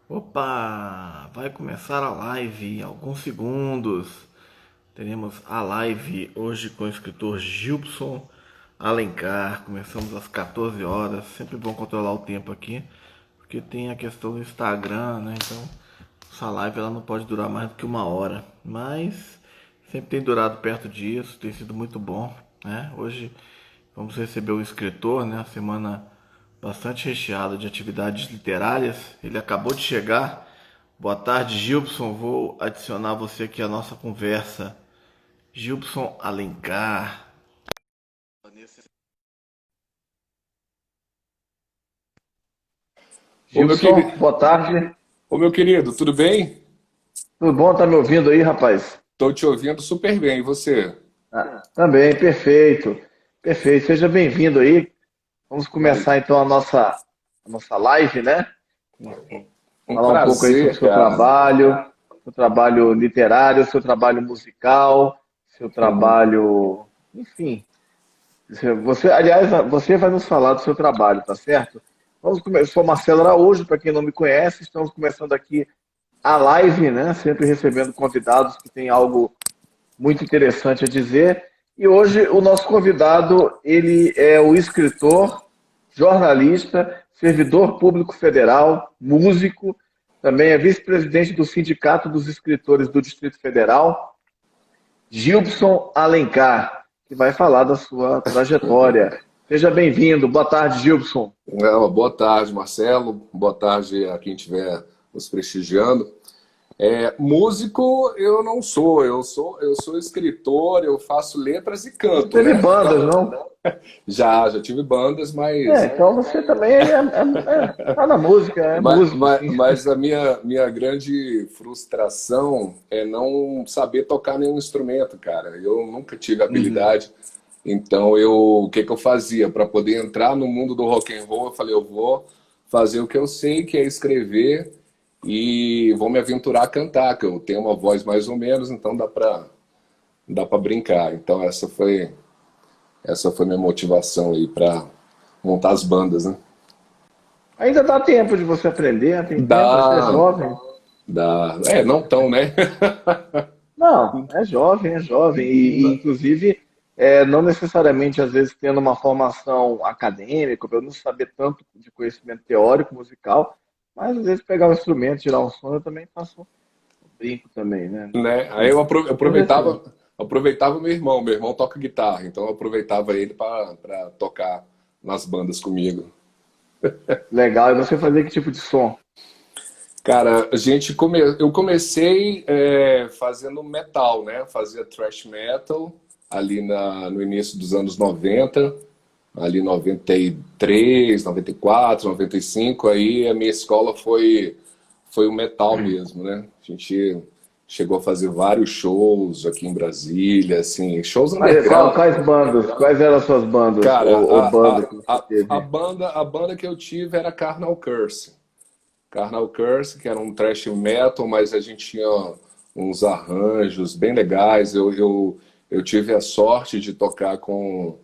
Opa! Vai começar a live em alguns segundos. Teremos a live hoje com o escritor Gilson Alencar. Começamos às 14 horas. Sempre bom controlar o tempo aqui, porque tem a questão do Instagram, né? Então, essa live ela não pode durar mais do que uma hora. Mas sempre tem durado perto disso, tem sido muito bom, né? Hoje vamos receber o escritor, né? A semana bastante recheada de atividades literárias. Ele acabou de chegar. Boa tarde, Gilson. Vou adicionar você aqui à nossa conversa. Gilson Alencar. Ô meu Gilson, querido, boa tarde. tudo bem? Tudo bom? Tá me ouvindo aí, rapaz? Tô te ouvindo super bem, e você? Também, perfeito. Perfeito. Seja bem-vindo aí. Vamos Valeu. começar então a nossa live, né? Um Falar um pouco aí sobre prazer, cara. seu trabalho literário, seu trabalho musical, seu trabalho, enfim. Aliás, você vai nos falar do seu trabalho, tá certo? Vamos começar. Sou Marcelo Araújo, para quem não me conhece, estamos começando aqui a live, né? Sempre recebendo convidados que têm algo muito interessante a dizer. E hoje o nosso convidado, ele é o escritor, jornalista, servidor público federal, músico, também é vice-presidente do Sindicato dos Escritores do Distrito Federal, Gilson Alencar, que vai falar da sua trajetória. Seja bem-vindo. Boa tarde, Gilson. Boa tarde, Marcelo. Boa tarde a quem estiver nos prestigiando. Músico eu não sou, eu sou escritor, eu faço letras e Não canto, teve né? bandas, não? Já tive bandas, mas Então você também tá na música, é Mas, músico, mas, sim. mas a minha grande frustração é não saber tocar nenhum instrumento, cara. Eu nunca tive Uhum. habilidade. Então, o que que eu fazia? Para poder entrar no mundo do rock and roll, eu falei, eu vou fazer o que eu sei, que é escrever, e vou me aventurar a cantar, que eu tenho uma voz mais ou menos, então dá para brincar. Então, essa foi minha motivação aí para montar as bandas, né? Ainda dá tempo de você aprender, tem tempo, você é Dá, jovem. não tão, né? Não, é jovem. Inclusive, não necessariamente, às vezes, tendo uma formação acadêmica, pelo menos saber tanto de conhecimento teórico, musical, mas às vezes pegar um instrumento, tirar um som, eu também faço um brinco também, né? Né? Aí Enfim, mas assim, aproveitava meu irmão toca guitarra, então eu aproveitava ele para tocar nas bandas comigo. legal. E você fazia que tipo de som? Cara, eu comecei fazendo metal, né? Fazia thrash metal ali no início dos anos 90, ali 93, 94, 95, aí a minha escola foi o metal mesmo, né? A gente chegou a fazer vários shows aqui em Brasília, assim, shows underground. Quais bandas? Quais eram as suas bandas? Cara, Ou banda que você teve? a banda que eu tive era Carnal Curse. Carnal Curse, que era um thrash metal, mas a gente tinha uns arranjos bem legais. Eu tive a sorte de tocar com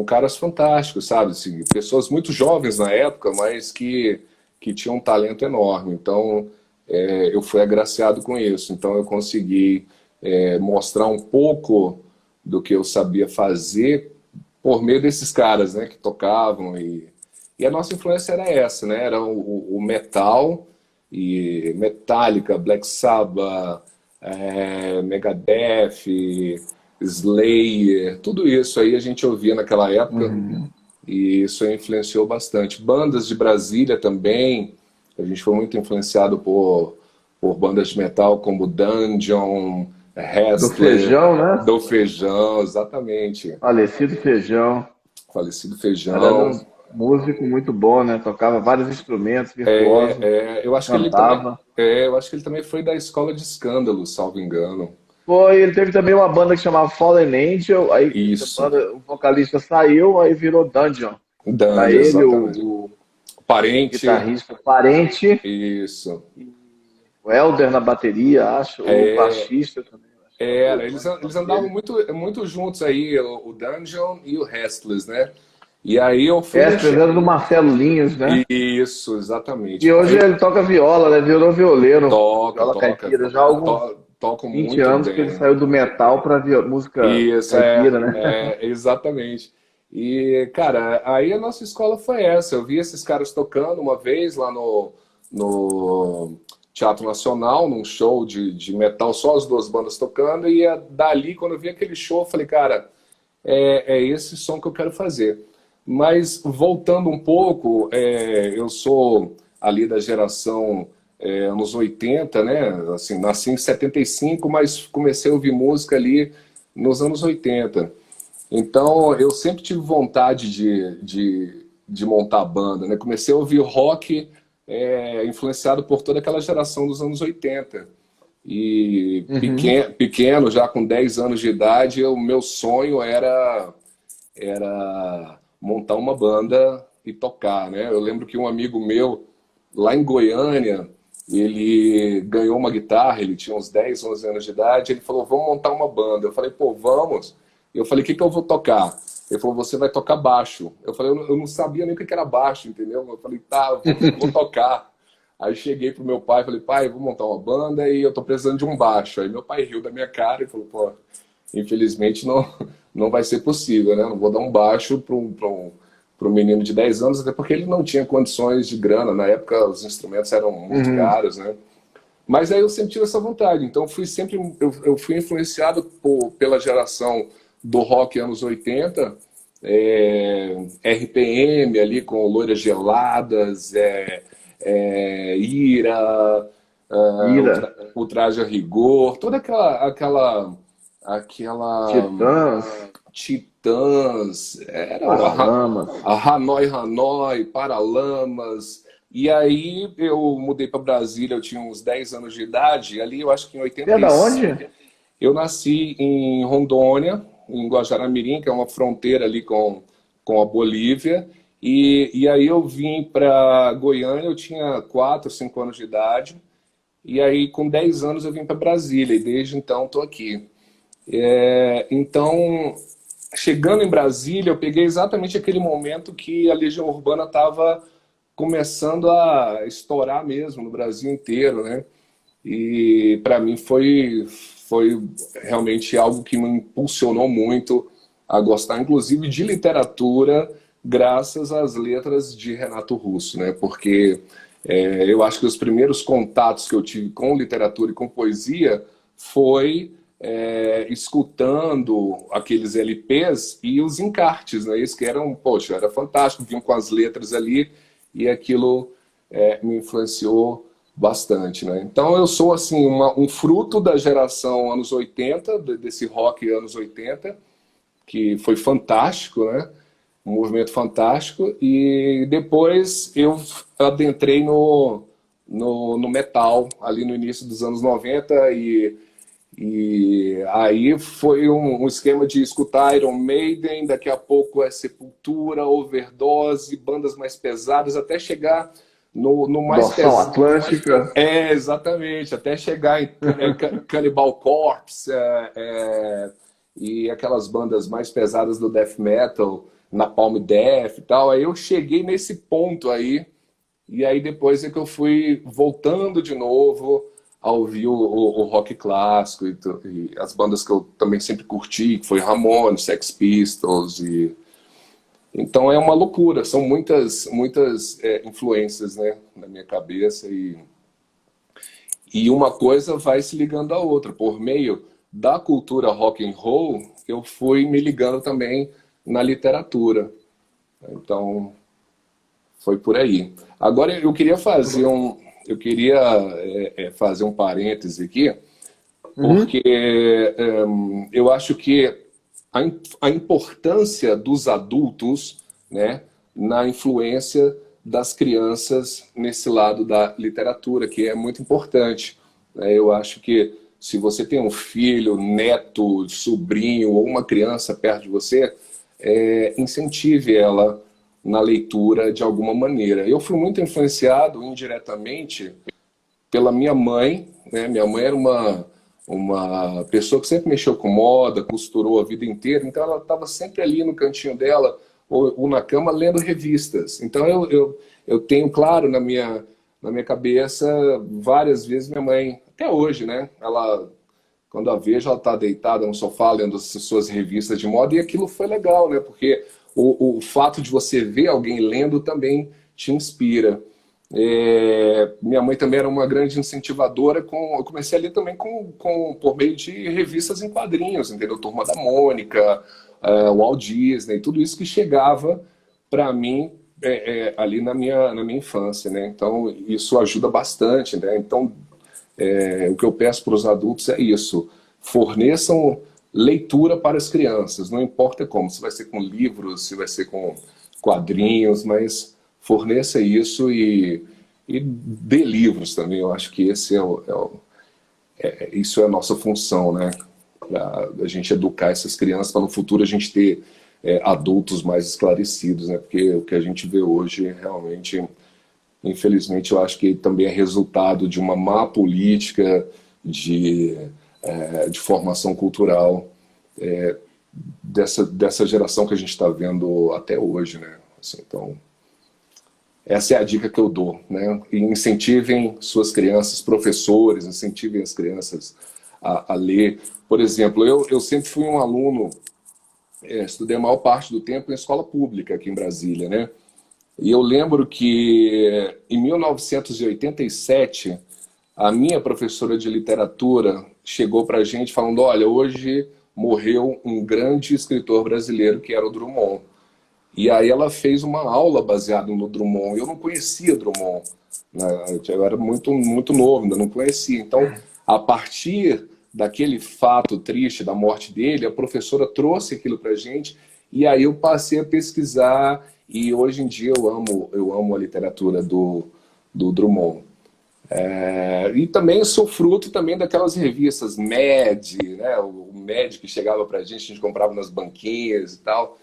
caras fantásticos, sabe? Assim, pessoas muito jovens na época, mas que tinham um talento enorme. Então, eu fui agraciado com isso. Então, eu consegui mostrar um pouco do que eu sabia fazer por meio desses caras, né, que tocavam e a nossa influência era essa, né? Era o metal e Metallica, Black Sabbath, Megadeth, Slayer, tudo isso aí a gente ouvia naquela época Uhum. e isso influenciou bastante. Bandas de Brasília também, a gente foi muito influenciado por bandas de metal como Dungeon, Do Wrestler, Feijão, né? do Feijão, exatamente. Falecido Feijão. Falecido Era Feijão. um músico muito bom, né? Tocava vários instrumentos, virtuoso, Eu acho que ele também, cantava. eu acho que ele também foi da escola de Escândalo, salvo engano. Ele teve também uma banda que chamava Fallen Angel, aí essa Isso, banda, o vocalista saiu, aí virou Dungeon. Era Dandy, ele, exatamente. o Parente, guitarrista Parente, isso. o Elder na bateria, acho, o É, baixista também, acho que era o eles nome andavam dele. muito juntos aí, o Dungeon e o Restless, né? E aí eu fui Vésperas mexer. era do Marcelo Linhos, né? Isso, exatamente. E hoje Aí ele toca viola, né? Virou violeiro, toca, viola toca, caipira. Já há alguns toco 20 muito anos que ele bem. saiu do metal para música Isso, caipira, né? exatamente. E, cara, aí a nossa escola foi essa. Eu vi esses caras tocando uma vez lá no Teatro Nacional, num show de metal, só as duas bandas tocando, e dali, quando eu vi aquele show, eu falei, cara, é esse som que eu quero fazer. Mas, voltando um pouco, eu sou ali da geração anos 80, né? Assim, nasci em 75, mas comecei a ouvir música ali nos anos 80. Então, eu sempre tive vontade de montar banda, né? Comecei a ouvir rock influenciado por toda aquela geração dos anos 80. E Uhum. pequeno, já com 10 anos de idade, o meu sonho era montar uma banda e tocar, né? Eu lembro que um amigo meu, lá em Goiânia, ele ganhou uma guitarra, ele tinha uns 10, 11 anos de idade, ele falou, vamos montar uma banda. Eu falei, pô, vamos. Eu falei, o que que eu vou tocar? Ele falou, você vai tocar baixo. Eu falei, eu não sabia nem o que que era baixo, entendeu? Eu falei, tá, vou tocar. Aí cheguei pro meu pai, falei, pai, vou montar uma banda e eu tô precisando de um baixo. Aí meu pai riu da minha cara e falou, pô, infelizmente não vai ser possível, né? Não vou dar um baixo para um menino de 10 anos, até porque ele não tinha condições de grana. Na época os instrumentos eram muito Uhum. caros, né? Mas aí eu sempre tive essa vontade. Então eu fui influenciado pela geração do rock anos 80, RPM ali com Loiras Geladas, Ira, Ira, o Traje a Rigor, toda aquela Titãs, Titãs, era Paralamas. a Hanoi Hanoi, Paralamas. E aí eu mudei para Brasília, eu tinha uns 10 anos de idade, e ali eu acho que em Você é da onde? 85 eu nasci em Rondônia, em Guajará-Mirim, que é uma fronteira ali com a Bolívia. E aí eu vim para Goiânia, eu tinha 4, 5 anos de idade. E aí com 10 anos eu vim para Brasília e desde então estou aqui. Então, chegando em Brasília, eu peguei exatamente aquele momento que a Legião Urbana estava começando a estourar mesmo no Brasil inteiro, né? E para mim foi realmente algo que me impulsionou muito a gostar, inclusive, de literatura, graças às letras de Renato Russo, né? Porque eu acho que os primeiros contatos que eu tive com literatura e com poesia foi escutando aqueles LPs e os encartes, né? Isso que eram, poxa, era fantástico, vinham com as letras ali e aquilo me influenciou bastante, né? Então eu sou assim um fruto da geração anos 80, desse rock anos 80, que foi fantástico, né? Um movimento fantástico. E depois eu adentrei no metal, ali no início dos anos 90, e aí foi um esquema de escutar Iron Maiden, daqui a pouco Sepultura, Overdose, bandas mais pesadas, até chegar no mais Dorsal pesado. Atlântica. Exatamente, até chegar em Cannibal Corpse e aquelas bandas mais pesadas do death metal, Napalm Death e tal. Aí eu cheguei nesse ponto aí, e aí depois é que eu fui voltando de novo a ouvir o rock clássico e as bandas que eu também sempre curti, que foi Ramones, Sex Pistols. Então é uma loucura, são muitas influências, né, na minha cabeça e uma coisa vai se ligando à outra. Por meio da cultura rock and roll, eu fui me ligando também na literatura. Então foi por aí. Agora eu queria fazer um parêntese aqui, Uhum. porque eu acho que a importância dos adultos, né, na influência das crianças nesse lado da literatura, que é muito importante. Eu acho que se você tem um filho, neto, sobrinho ou uma criança perto de você, incentive ela na leitura de alguma maneira. Eu fui muito influenciado indiretamente pela minha mãe, né? Minha mãe era uma pessoa que sempre mexeu com moda, costurou a vida inteira, então ela estava sempre ali no cantinho dela, ou na cama lendo revistas. Então eu tenho claro na minha cabeça, várias vezes minha mãe, até hoje, né? Ela, quando a vejo, ela está deitada no sofá lendo as suas revistas de moda, e aquilo foi legal, né? Porque o fato de você ver alguém lendo também te inspira. Minha mãe também era uma grande incentivadora. Eu comecei a ler também por meio de revistas em quadrinhos, entendeu? Turma da Mônica, Walt Disney, tudo isso que chegava para mim ali na minha infância, né? Então isso ajuda bastante, né? Então o que eu peço para os adultos é isso: forneçam leitura para as crianças, não importa como, se vai ser com livros, se vai ser com quadrinhos, mas forneça isso e dê livros também. Eu acho que esse isso é a nossa função, né? A gente educar essas crianças para no futuro a gente ter adultos mais esclarecidos, né? Porque o que a gente vê hoje realmente, infelizmente, eu acho que também é resultado de uma má política de formação cultural dessa geração que a gente está vendo até hoje, né? Assim, então, essa é a dica que eu dou, né? E incentivem suas crianças, professores, incentivem as crianças a ler. Por exemplo, eu sempre fui um aluno, estudei a maior parte do tempo em escola pública aqui em Brasília, né? E eu lembro que em 1987, a minha professora de literatura chegou para a gente falando: olha, hoje morreu um grande escritor brasileiro que era o Drummond. E aí ela fez uma aula baseada no Drummond. Eu não conhecia Drummond, né? Eu era muito, muito novo, ainda não conhecia. Então, a partir daquele fato triste da morte dele, a professora trouxe aquilo para a gente, e aí eu passei a pesquisar, e hoje em dia eu amo a literatura do Drummond. E também sou fruto também daquelas revistas Mad, né? O Mad que chegava para a gente comprava nas banquinhas e tal.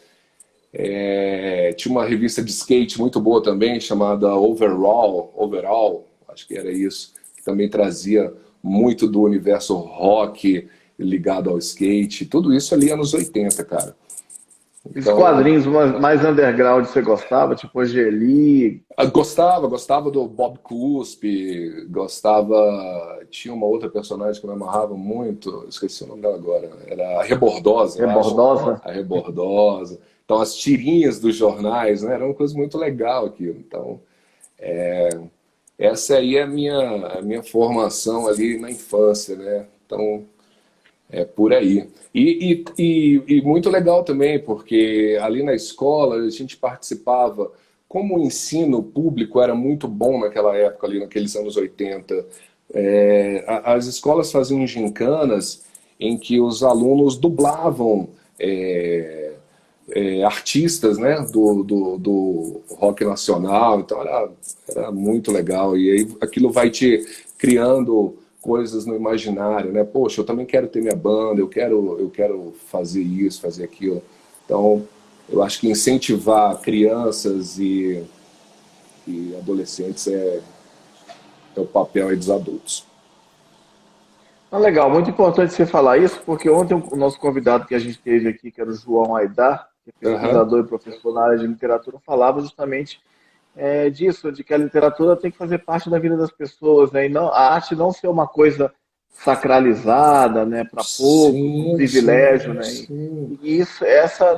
Tinha uma revista de skate muito boa também, chamada Overall, acho que era isso, que também trazia muito do universo rock ligado ao skate. Tudo isso ali anos 80, cara. Os quadrinhos mais underground você gostava, tipo Angeli? Gostava do Bob Cuspe, tinha uma outra personagem que me amarrava muito, esqueci o nome dela agora, era a Rebordosa, eu acho. Rebordosa? A Rebordosa. Então, as tirinhas dos jornais, né, era uma coisa muito legal aquilo. Então, essa aí é a minha formação ali na infância, né? Então, é por aí. E muito legal também, porque ali na escola a gente participava, como o ensino público era muito bom naquela época, ali naqueles anos 80, as escolas faziam gincanas em que os alunos dublavam artistas, né, do rock nacional. Então era muito legal. E aí aquilo vai te criando coisas no imaginário, né? Poxa, eu também quero ter minha banda, eu quero fazer isso, fazer aquilo. Então, eu acho que incentivar crianças e adolescentes é o papel aí dos adultos. Legal, muito importante você falar isso, porque ontem o nosso convidado que a gente teve aqui, que era o João Aidar, que é Aham. pesquisador e professor na área de literatura, falava justamente disso, de que a literatura tem que fazer parte da vida das pessoas, né? E não, a arte não ser uma coisa sacralizada, né, para poucos, um Sim, privilégio, sim, né? sim. E isso,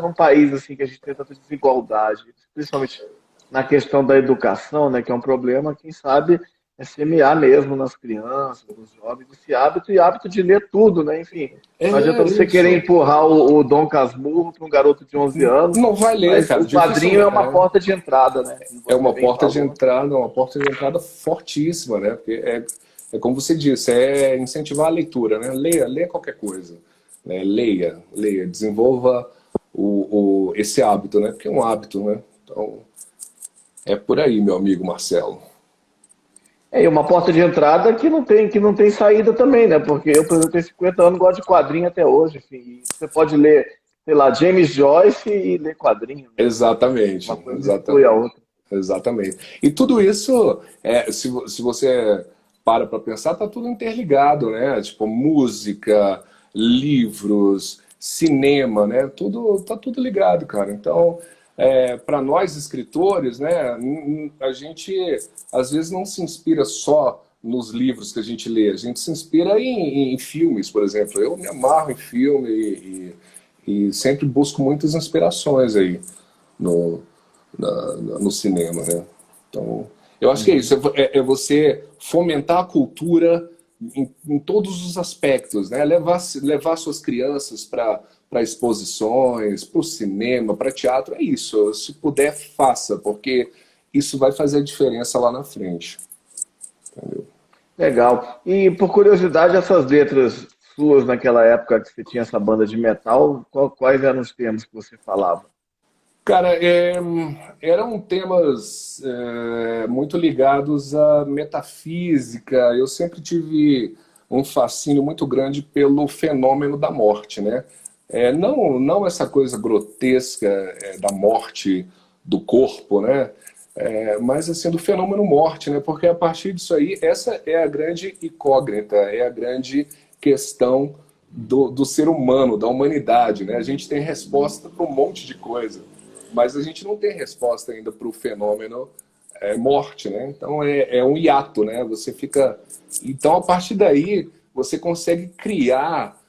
num país assim que a gente tem tanta desigualdade, principalmente na questão da educação, né, que é um problema, quem sabe semear mesmo nas crianças, nos jovens, esse hábito e hábito de ler tudo, né? Enfim, não adianta É você querer isso. empurrar o Dom Casmurro para um garoto de 11 anos, Não vai ler, mas cara. o quadrinho é Dificilmente. uma porta de entrada, né? Como É você uma bem porta de falou. entrada, uma porta de entrada fortíssima, né? Porque é como você disse, é incentivar a leitura, né? Leia qualquer coisa, né? Leia, desenvolva esse hábito, né? Porque é um hábito, né? Então, é por aí, meu amigo Marcelo. E uma porta de entrada que não tem saída também, né? Porque eu, por exemplo, tenho 50 anos, gosto de quadrinho até hoje. Enfim, e você pode ler, sei lá, James Joyce e ler quadrinho, né? Exatamente, Uma coisa não exclui a exatamente, outra. exatamente. E tudo isso, se você para pensar, tá tudo interligado, né? Tipo, música, livros, cinema, né? Tá tudo ligado, cara. Então, para nós escritores, né, a gente às vezes não se inspira só nos livros que a gente lê, a gente se inspira em filmes, por exemplo. Eu me amarro em filme e sempre busco muitas inspirações aí no, no cinema, né? Então, eu acho que é Uhum. isso, é você fomentar a cultura em todos os aspectos, né? Levar suas crianças para exposições, para o cinema, para teatro, é isso. Se puder, faça, porque isso vai fazer a diferença lá na frente. Entendeu? Legal. E por curiosidade, essas letras suas naquela época que você tinha essa banda de metal, quais eram os termos que você falava? Cara, eram temas muito ligados à metafísica. Eu sempre tive um fascínio muito grande pelo fenômeno da morte, né? Não essa coisa grotesca da morte do corpo, né? Mas assim, do fenômeno morte, né? Porque a partir disso aí, essa é a grande incógnita, é a grande questão do ser humano, da humanidade, né? A gente tem resposta para um monte de coisa, mas a gente não tem resposta ainda para o fenômeno morte, né? Então é um hiato, né? Você fica. Então a partir daí você consegue criar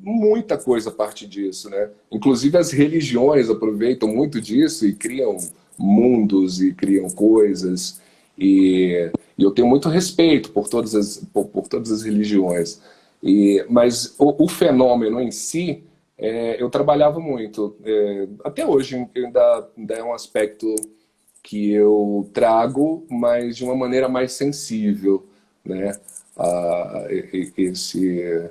muita coisa a partir disso, né? Inclusive as religiões aproveitam muito disso e criam mundos e criam coisas e eu tenho muito respeito por todas as religiões. Mas o fenômeno em si eu trabalhava muito. Até hoje ainda é um aspecto que eu trago, mas de uma maneira mais sensível, né? A, esse,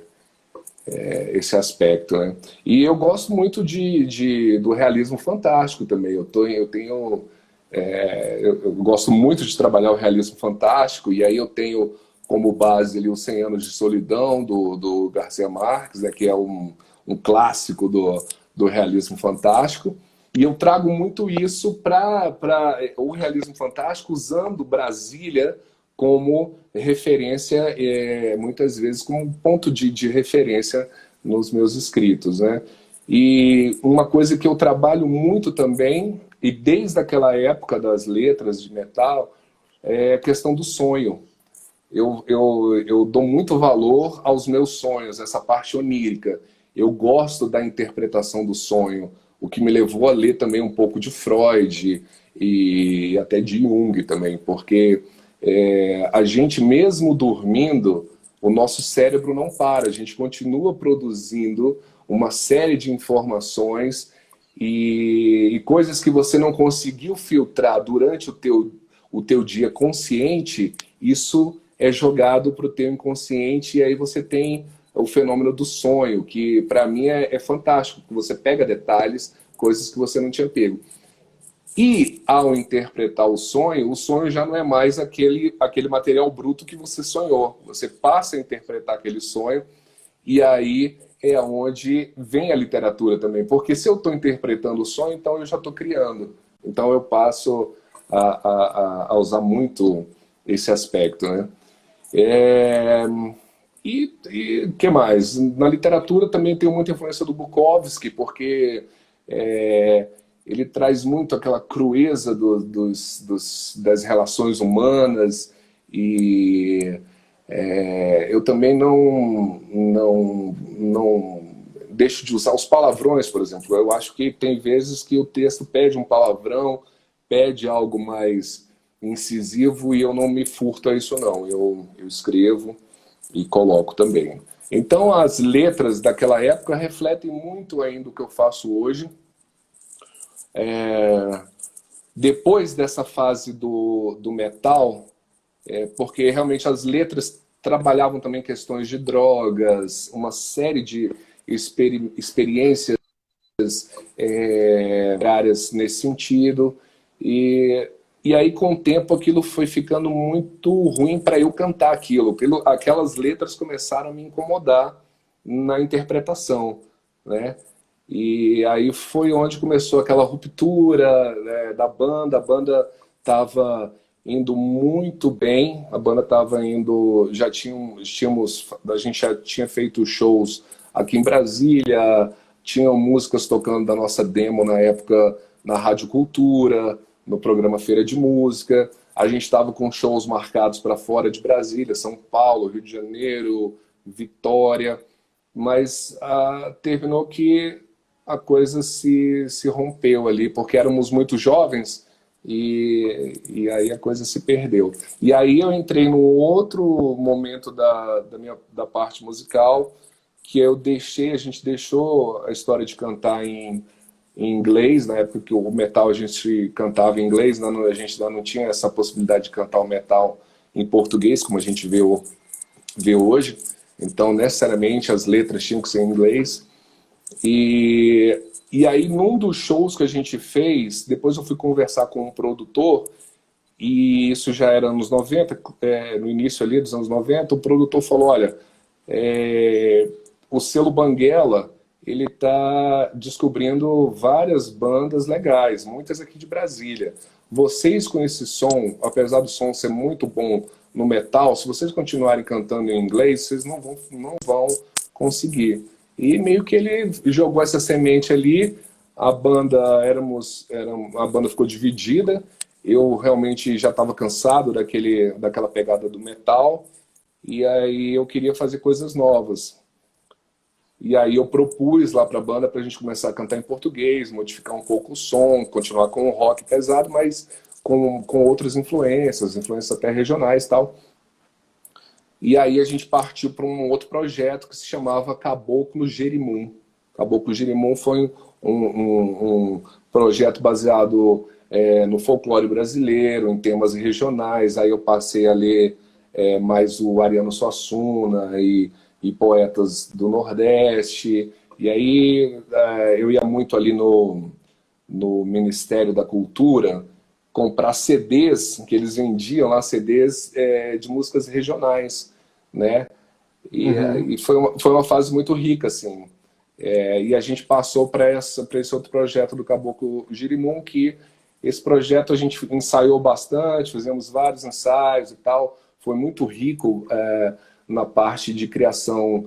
esse aspecto, né? E eu gosto muito do realismo fantástico também. Eu gosto muito de trabalhar o realismo fantástico, e aí eu tenho como base ali os 100 Anos de Solidão, do Garcia Marques, né, que é um clássico do realismo fantástico. E eu trago muito isso para o realismo fantástico, usando Brasília como referência, muitas vezes como um ponto de referência nos meus escritos, né? E uma coisa que eu trabalho muito também, e desde aquela época das letras de metal, é a questão do sonho. Eu dou muito valor aos meus sonhos, essa parte onírica. Eu gosto da interpretação do sonho, o que me levou a ler também um pouco de Freud e até de Jung também, porque a gente mesmo dormindo, o nosso cérebro não para, a gente continua produzindo uma série de informações e coisas que você não conseguiu filtrar durante o teu dia consciente, isso é jogado para o teu inconsciente e aí você tem o fenômeno do sonho, que para mim é fantástico, que você pega detalhes, coisas que você não tinha pego. E ao interpretar o sonho já não é mais aquele material bruto que você sonhou. Você passa a interpretar aquele sonho e aí é onde vem a literatura também. Porque se eu estou interpretando o sonho, então eu já estou criando. Então eu passo a usar muito esse aspecto, né? É... E que mais? Na literatura também tem muita influência do Bukowski, porque ele traz muito aquela crueza das relações humanas e eu também não deixo de usar os palavrões, por exemplo. Eu acho que tem vezes que o texto pede um palavrão, pede algo mais incisivo e eu não me furto a isso não. Eu escrevo e coloco também. Então as letras daquela época refletem muito ainda o que eu faço hoje. Depois dessa fase do metal, porque realmente as letras trabalhavam também questões de drogas, uma série de experiências áreas nesse sentido. E aí, com o tempo, aquilo foi ficando muito ruim para eu cantar aquilo. Aquelas letras começaram a me incomodar na interpretação, né? E aí foi onde começou aquela ruptura, né, da banda. A banda estava indo muito bem, a banda estava indo, a gente já tinha feito shows aqui em Brasília, tinham músicas tocando da nossa demo na época na Rádio Cultura, no programa Feira de Música. A gente estava com shows marcados para fora de Brasília, São Paulo, Rio de Janeiro, Vitória, mas terminou que a coisa se rompeu ali, porque éramos muito jovens e aí a coisa se perdeu. E aí eu entrei num outro momento da parte musical, que a gente deixou a história de cantar em inglês, na época que o metal a gente cantava em inglês, a gente ainda não tinha essa possibilidade de cantar o metal em português, como a gente vê hoje. Então, necessariamente, as letras tinham que ser em inglês. E aí, num dos shows que a gente fez, depois eu fui conversar com um produtor, e isso já era anos 90, no início ali dos anos 90, o produtor falou, olha, o selo Banguela, ele está descobrindo várias bandas legais, muitas aqui de Brasília. Vocês com esse som, apesar do som ser muito bom no metal, se vocês continuarem cantando em inglês, vocês não vão conseguir. E meio que ele jogou essa semente ali, a banda ficou dividida, eu realmente já estava cansado daquela pegada do metal, e aí eu queria fazer coisas novas. E aí eu propus lá para a banda para a gente começar a cantar em português, modificar um pouco o som, continuar com o rock pesado, mas com outras influências até regionais e tal. E aí a gente partiu para um outro projeto que se chamava Caboclo Jerimum. Caboclo Jerimum foi um projeto baseado no folclore brasileiro, em temas regionais. Aí eu passei a ler mais o Ariano Suassuna e poetas do Nordeste. E aí eu ia muito ali no Ministério da Cultura comprar CDs, que eles vendiam lá, CDs de músicas regionais, né? E foi uma fase muito rica, assim. E a gente passou para esse outro projeto do Caboclo Jerimum, que esse projeto a gente ensaiou bastante, fizemos vários ensaios e tal. Foi muito rico na parte de criação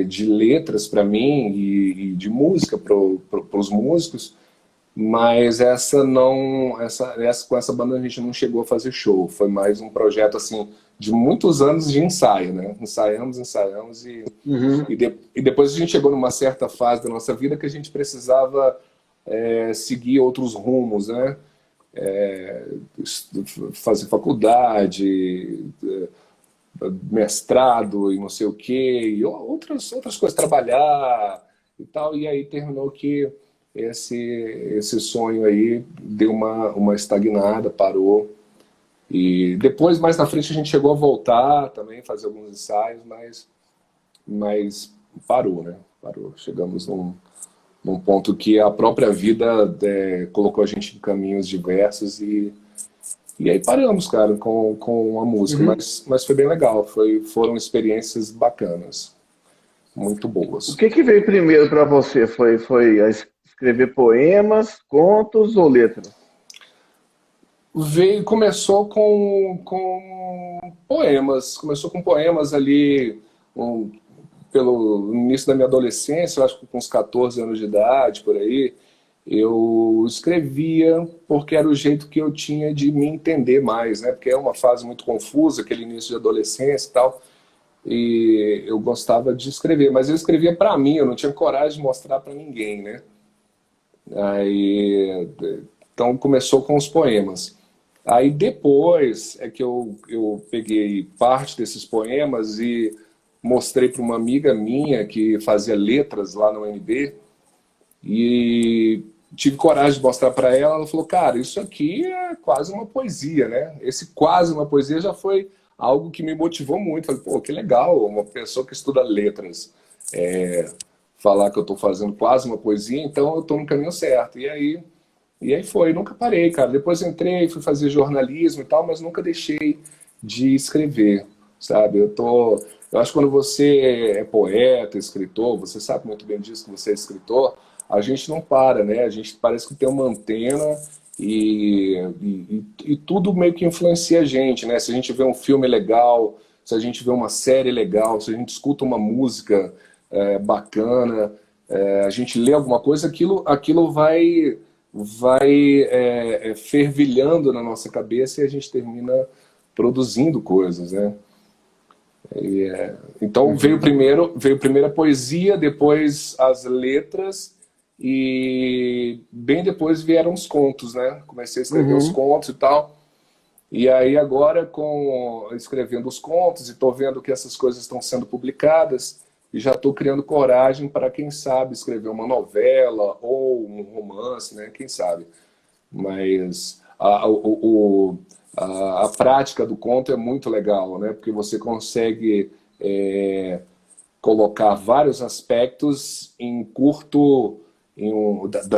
de letras para mim e de música para os músicos, mas com essa banda a gente não chegou a fazer show. Foi mais um projeto assim de muitos anos de ensaio, né? Ensaiamos e depois a gente chegou numa certa fase da nossa vida que a gente precisava seguir outros rumos, né? Fazer faculdade, mestrado e não sei o quê, e outras coisas, trabalhar e tal, e aí terminou que esse sonho aí deu uma estagnada, parou, e depois, mais na frente, a gente chegou a voltar também, fazer alguns ensaios, mas parou, né? Parou. Chegamos num ponto que a própria vida colocou a gente em caminhos diversos e aí paramos, cara, com a música, mas foi bem legal, foram experiências bacanas, muito boas. O que veio primeiro para você? Foi escrever poemas, contos ou letras? Começou com poemas ali pelo início da minha adolescência, eu acho que com uns 14 anos de idade, por aí. Eu escrevia porque era o jeito que eu tinha de me entender mais, né? Porque é uma fase muito confusa, aquele início de adolescência e tal, e eu gostava de escrever, mas eu escrevia para mim, eu não tinha coragem de mostrar para ninguém, né? Então começou com os poemas. Aí depois é que eu peguei parte desses poemas e mostrei para uma amiga minha que fazia letras lá no UNB, e tive coragem de mostrar para ela. Ela falou, cara, isso aqui é quase uma poesia, né? Esse quase uma poesia já foi algo que me motivou muito. Falei, pô, que legal, uma pessoa que estuda letras falar que eu estou fazendo quase uma poesia, então eu estou no caminho certo. E aí foi, nunca parei, cara. Depois entrei, fui fazer jornalismo e tal, mas nunca deixei de escrever, sabe? Eu acho que quando você é poeta, escritor, você sabe muito bem disso, que você é escritor, a gente não para, né? A gente parece que tem uma antena e tudo meio que influencia a gente, né? Se a gente vê um filme legal, se a gente vê uma série legal, se a gente escuta uma música bacana, a gente lê alguma coisa, aquilo vai fervilhando na nossa cabeça e a gente termina produzindo coisas, né? Então veio primeiro a poesia, depois as letras e bem depois vieram os contos, né? Comecei a escrever os Uhum. contos e tal. E aí agora, escrevendo os contos e estou vendo que essas coisas estão sendo publicadas e já estou criando coragem para, quem sabe, escrever uma novela ou um romance, né? Quem sabe. Mas a prática do conto é muito legal, né? Porque você consegue colocar vários aspectos em curto,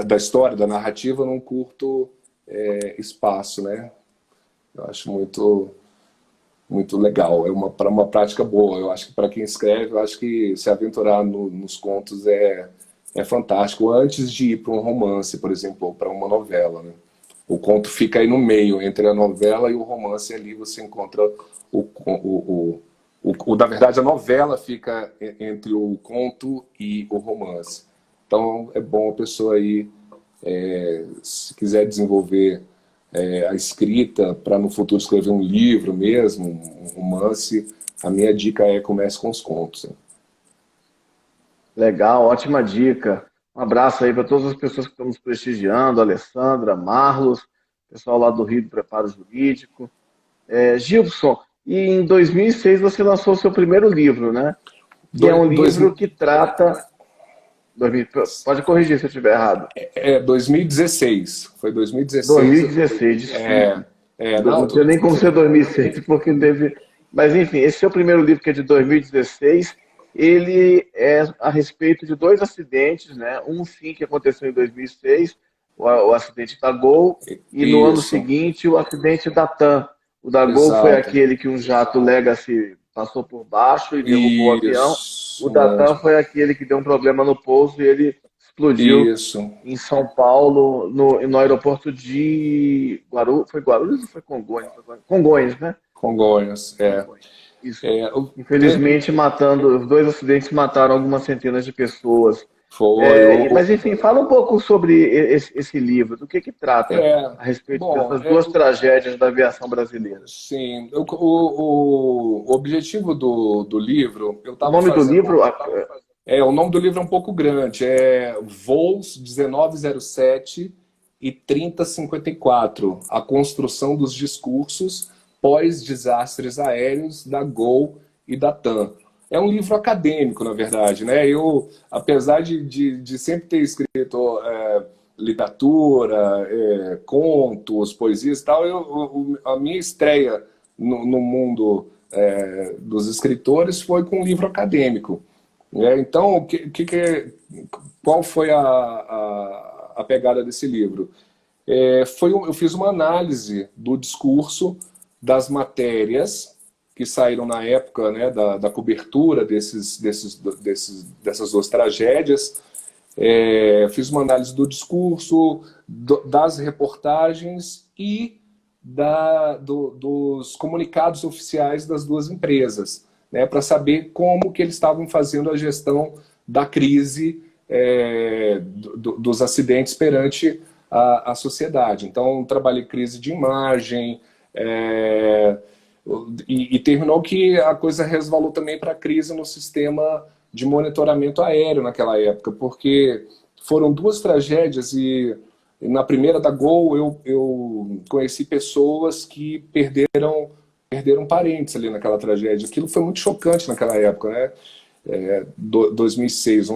da história, da narrativa, num curto espaço, né? Eu acho muito legal, é uma prática boa. Eu acho que para quem escreve, eu acho que se aventurar nos contos é fantástico, antes de ir para um romance, por exemplo, ou para uma novela, né? O conto fica aí no meio, entre a novela e o romance, ali você encontra na verdade, a novela fica entre o conto e o romance. Então, é bom a pessoa aí, se quiser desenvolver a escrita, para no futuro escrever um livro mesmo, um romance, a minha dica é comece com os contos. Né? Legal, ótima dica. Um abraço aí para todas as pessoas que estão nos prestigiando, Alessandra, Marlos, pessoal lá do Rio do Preparo Jurídico. Gilson, e em 2006 você lançou o seu primeiro livro, né? Que é Dois, um dois, livro que trata. 2000, pode corrigir se eu estiver errado. 2016. Foi 2016. 2016, desculpe. Não, Não tinha nem como ser 2006, porque teve. Mas, enfim, esse seu primeiro livro, que é de 2016, ele é a respeito de dois acidentes, né? Um, sim, que aconteceu em 2006, o acidente da Gol, e no ano isso, seguinte, o acidente da TAM. O da Gol foi exato. aquele que um jato Legacy passou por baixo e derrubou o avião. O Isso da TAM mesmo. foi aquele que deu um problema no pouso e ele explodiu Isso. em São Paulo, no aeroporto de Guarulhos. Foi Guarulhos ou foi Congonhas? Congonhas, né? Congonhas. Congonhas. Isso. É, Infelizmente, matando, os dois acidentes mataram algumas centenas de pessoas. foi Mas, enfim, fala um pouco sobre esse livro, do que trata a respeito bom, dessas duas tragédias da aviação brasileira. sim. O objetivo do livro, eu O estava nome do fazendo. livro, O nome do livro é um pouco grande, é Voos 1907 e 3054, a construção dos discursos pós-desastres aéreos da Gol e da TAM. É um livro acadêmico, na verdade, né? Eu, apesar de sempre ter escrito literatura, contos, poesias e tal, a minha estreia no mundo dos escritores foi com um livro acadêmico. Então, qual foi a pegada desse livro? Eu fiz uma análise do discurso das matérias que saíram na época, né, da cobertura dessas duas tragédias. Fiz uma análise do discurso, das reportagens e dos comunicados oficiais das duas empresas, né, para saber como que eles estavam fazendo a gestão da crise dos acidentes perante a sociedade. Então, trabalhei crise de imagem, e terminou que a coisa resvalou também para a crise no sistema de monitoramento aéreo naquela época, porque foram duas tragédias e na primeira da Gol eu conheci pessoas que perderam parentes ali naquela tragédia. Aquilo foi muito chocante naquela época, né? 2006,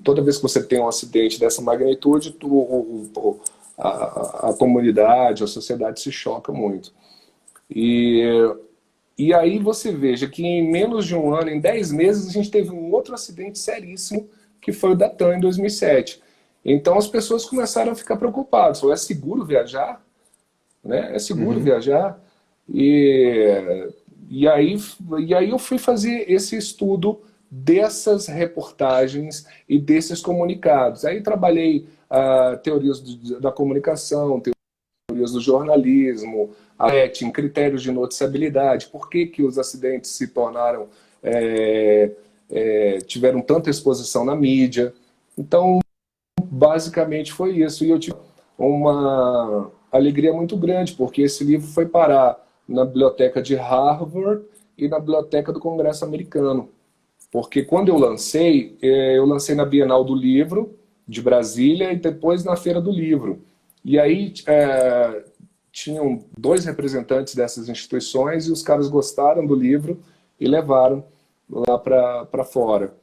toda vez que você tem um acidente dessa magnitude, a comunidade, a sociedade se choca muito. E aí você veja que em menos de um ano, em 10 meses, a gente teve um outro acidente seríssimo, que foi o da TAM em 2007. Então as pessoas começaram a ficar preocupadas. Falaram, é seguro viajar? Né? É seguro viajar? E aí eu fui fazer esse estudo dessas reportagens e desses comunicados. Aí trabalhei teorias da comunicação, teorias do jornalismo, em critérios de noticiabilidade, por que os acidentes se tornaram, tiveram tanta exposição na mídia, Então, basicamente foi isso. E eu tive uma alegria muito grande, porque esse livro foi parar na biblioteca de Harvard e na biblioteca do Congresso Americano. Porque quando eu lancei na Bienal do Livro de Brasília e depois na Feira do Livro. E aí tinham dois representantes dessas instituições e os caras gostaram do livro e levaram lá para fora.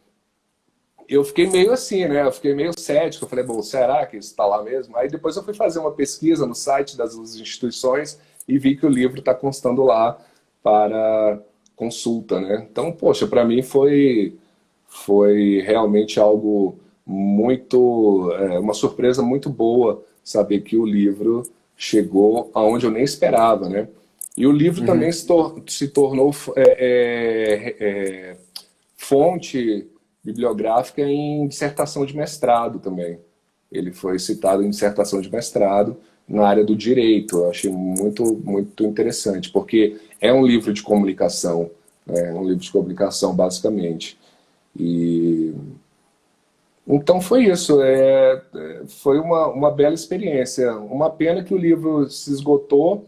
Eu fiquei meio assim, né? Eu fiquei meio cético. Eu falei, bom, será que isso está lá mesmo? Aí depois eu fui fazer uma pesquisa no site das instituições e vi que o livro está constando lá para consulta, né? Então, poxa, para mim foi realmente algo muito, uma surpresa muito boa saber que o livro chegou aonde eu nem esperava, né? E o livro também se tornou fonte bibliográfica em dissertação de mestrado também. Ele foi citado em dissertação de mestrado na área do direito. Eu achei muito interessante, porque é um livro de comunicação, né? Um livro de comunicação, basicamente. E então foi isso. Foi uma bela experiência. Uma pena que o livro se esgotou.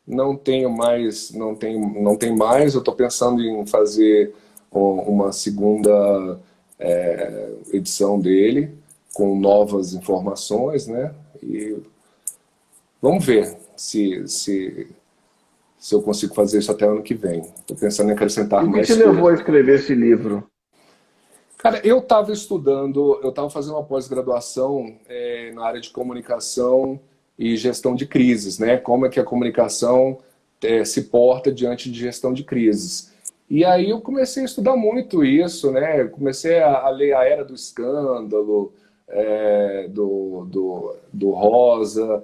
Não tenho mais, não tem mais. Eu estou pensando em fazer uma segunda edição dele com novas informações, né? E vamos ver se eu consigo fazer isso até ano que vem. Estou pensando em acrescentar E o que mais te levou a coisas. escrever esse livro? Cara, eu estava estudando, eu estava fazendo uma pós-graduação na área de comunicação e gestão de crises, né? Como é que a comunicação se porta diante de gestão de crises. E aí eu comecei a estudar muito isso, né? Eu comecei a ler A Era do Escândalo, do Rosa,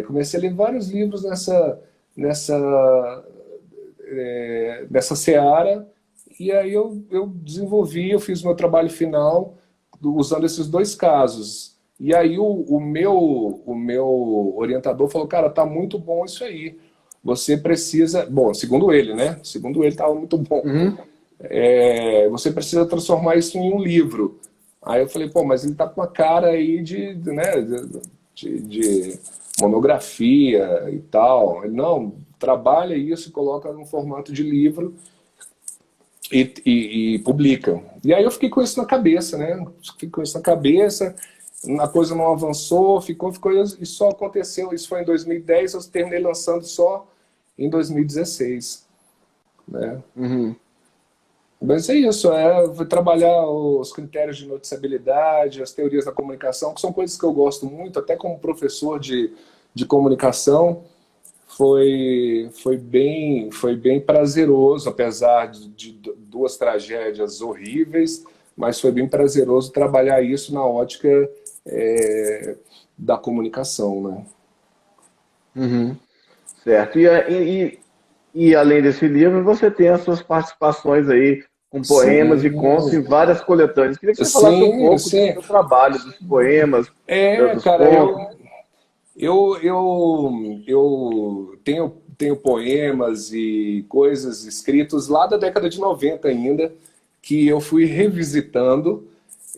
comecei a ler vários livros nessa seara. E aí eu desenvolvi, eu fiz meu trabalho final usando esses dois casos. E aí o meu orientador falou, cara, tá muito bom isso aí. Você precisa... Bom, segundo ele, né? Segundo ele, estava muito bom. Uhum. Você precisa transformar isso em um livro. Aí eu falei, pô, mas ele tá com uma cara aí né, de monografia e tal. Ele, não, trabalha isso e coloca no formato de livro e publica. E aí eu fiquei com isso na cabeça, né? Fiquei com isso na cabeça, a coisa não avançou, ficou, e só aconteceu. Isso foi em 2010, eu terminei lançando só em 2016, né? Uhum. Mas é isso, trabalhar os critérios de noticiabilidade, as teorias da comunicação, que são coisas que eu gosto muito, até como professor de comunicação. Foi bem prazeroso, apesar de duas tragédias horríveis, mas foi bem prazeroso trabalhar isso na ótica da comunicação, né? Uhum. Certo. E além desse livro, você tem as suas participações aí com poemas e contos em Sim, várias coletâneas. Queria que você falasse um sim, pouco do sim. seu trabalho, dos poemas, dos Cara, contos. eu tenho poemas e coisas escritos lá da década de 90 ainda, que eu fui revisitando,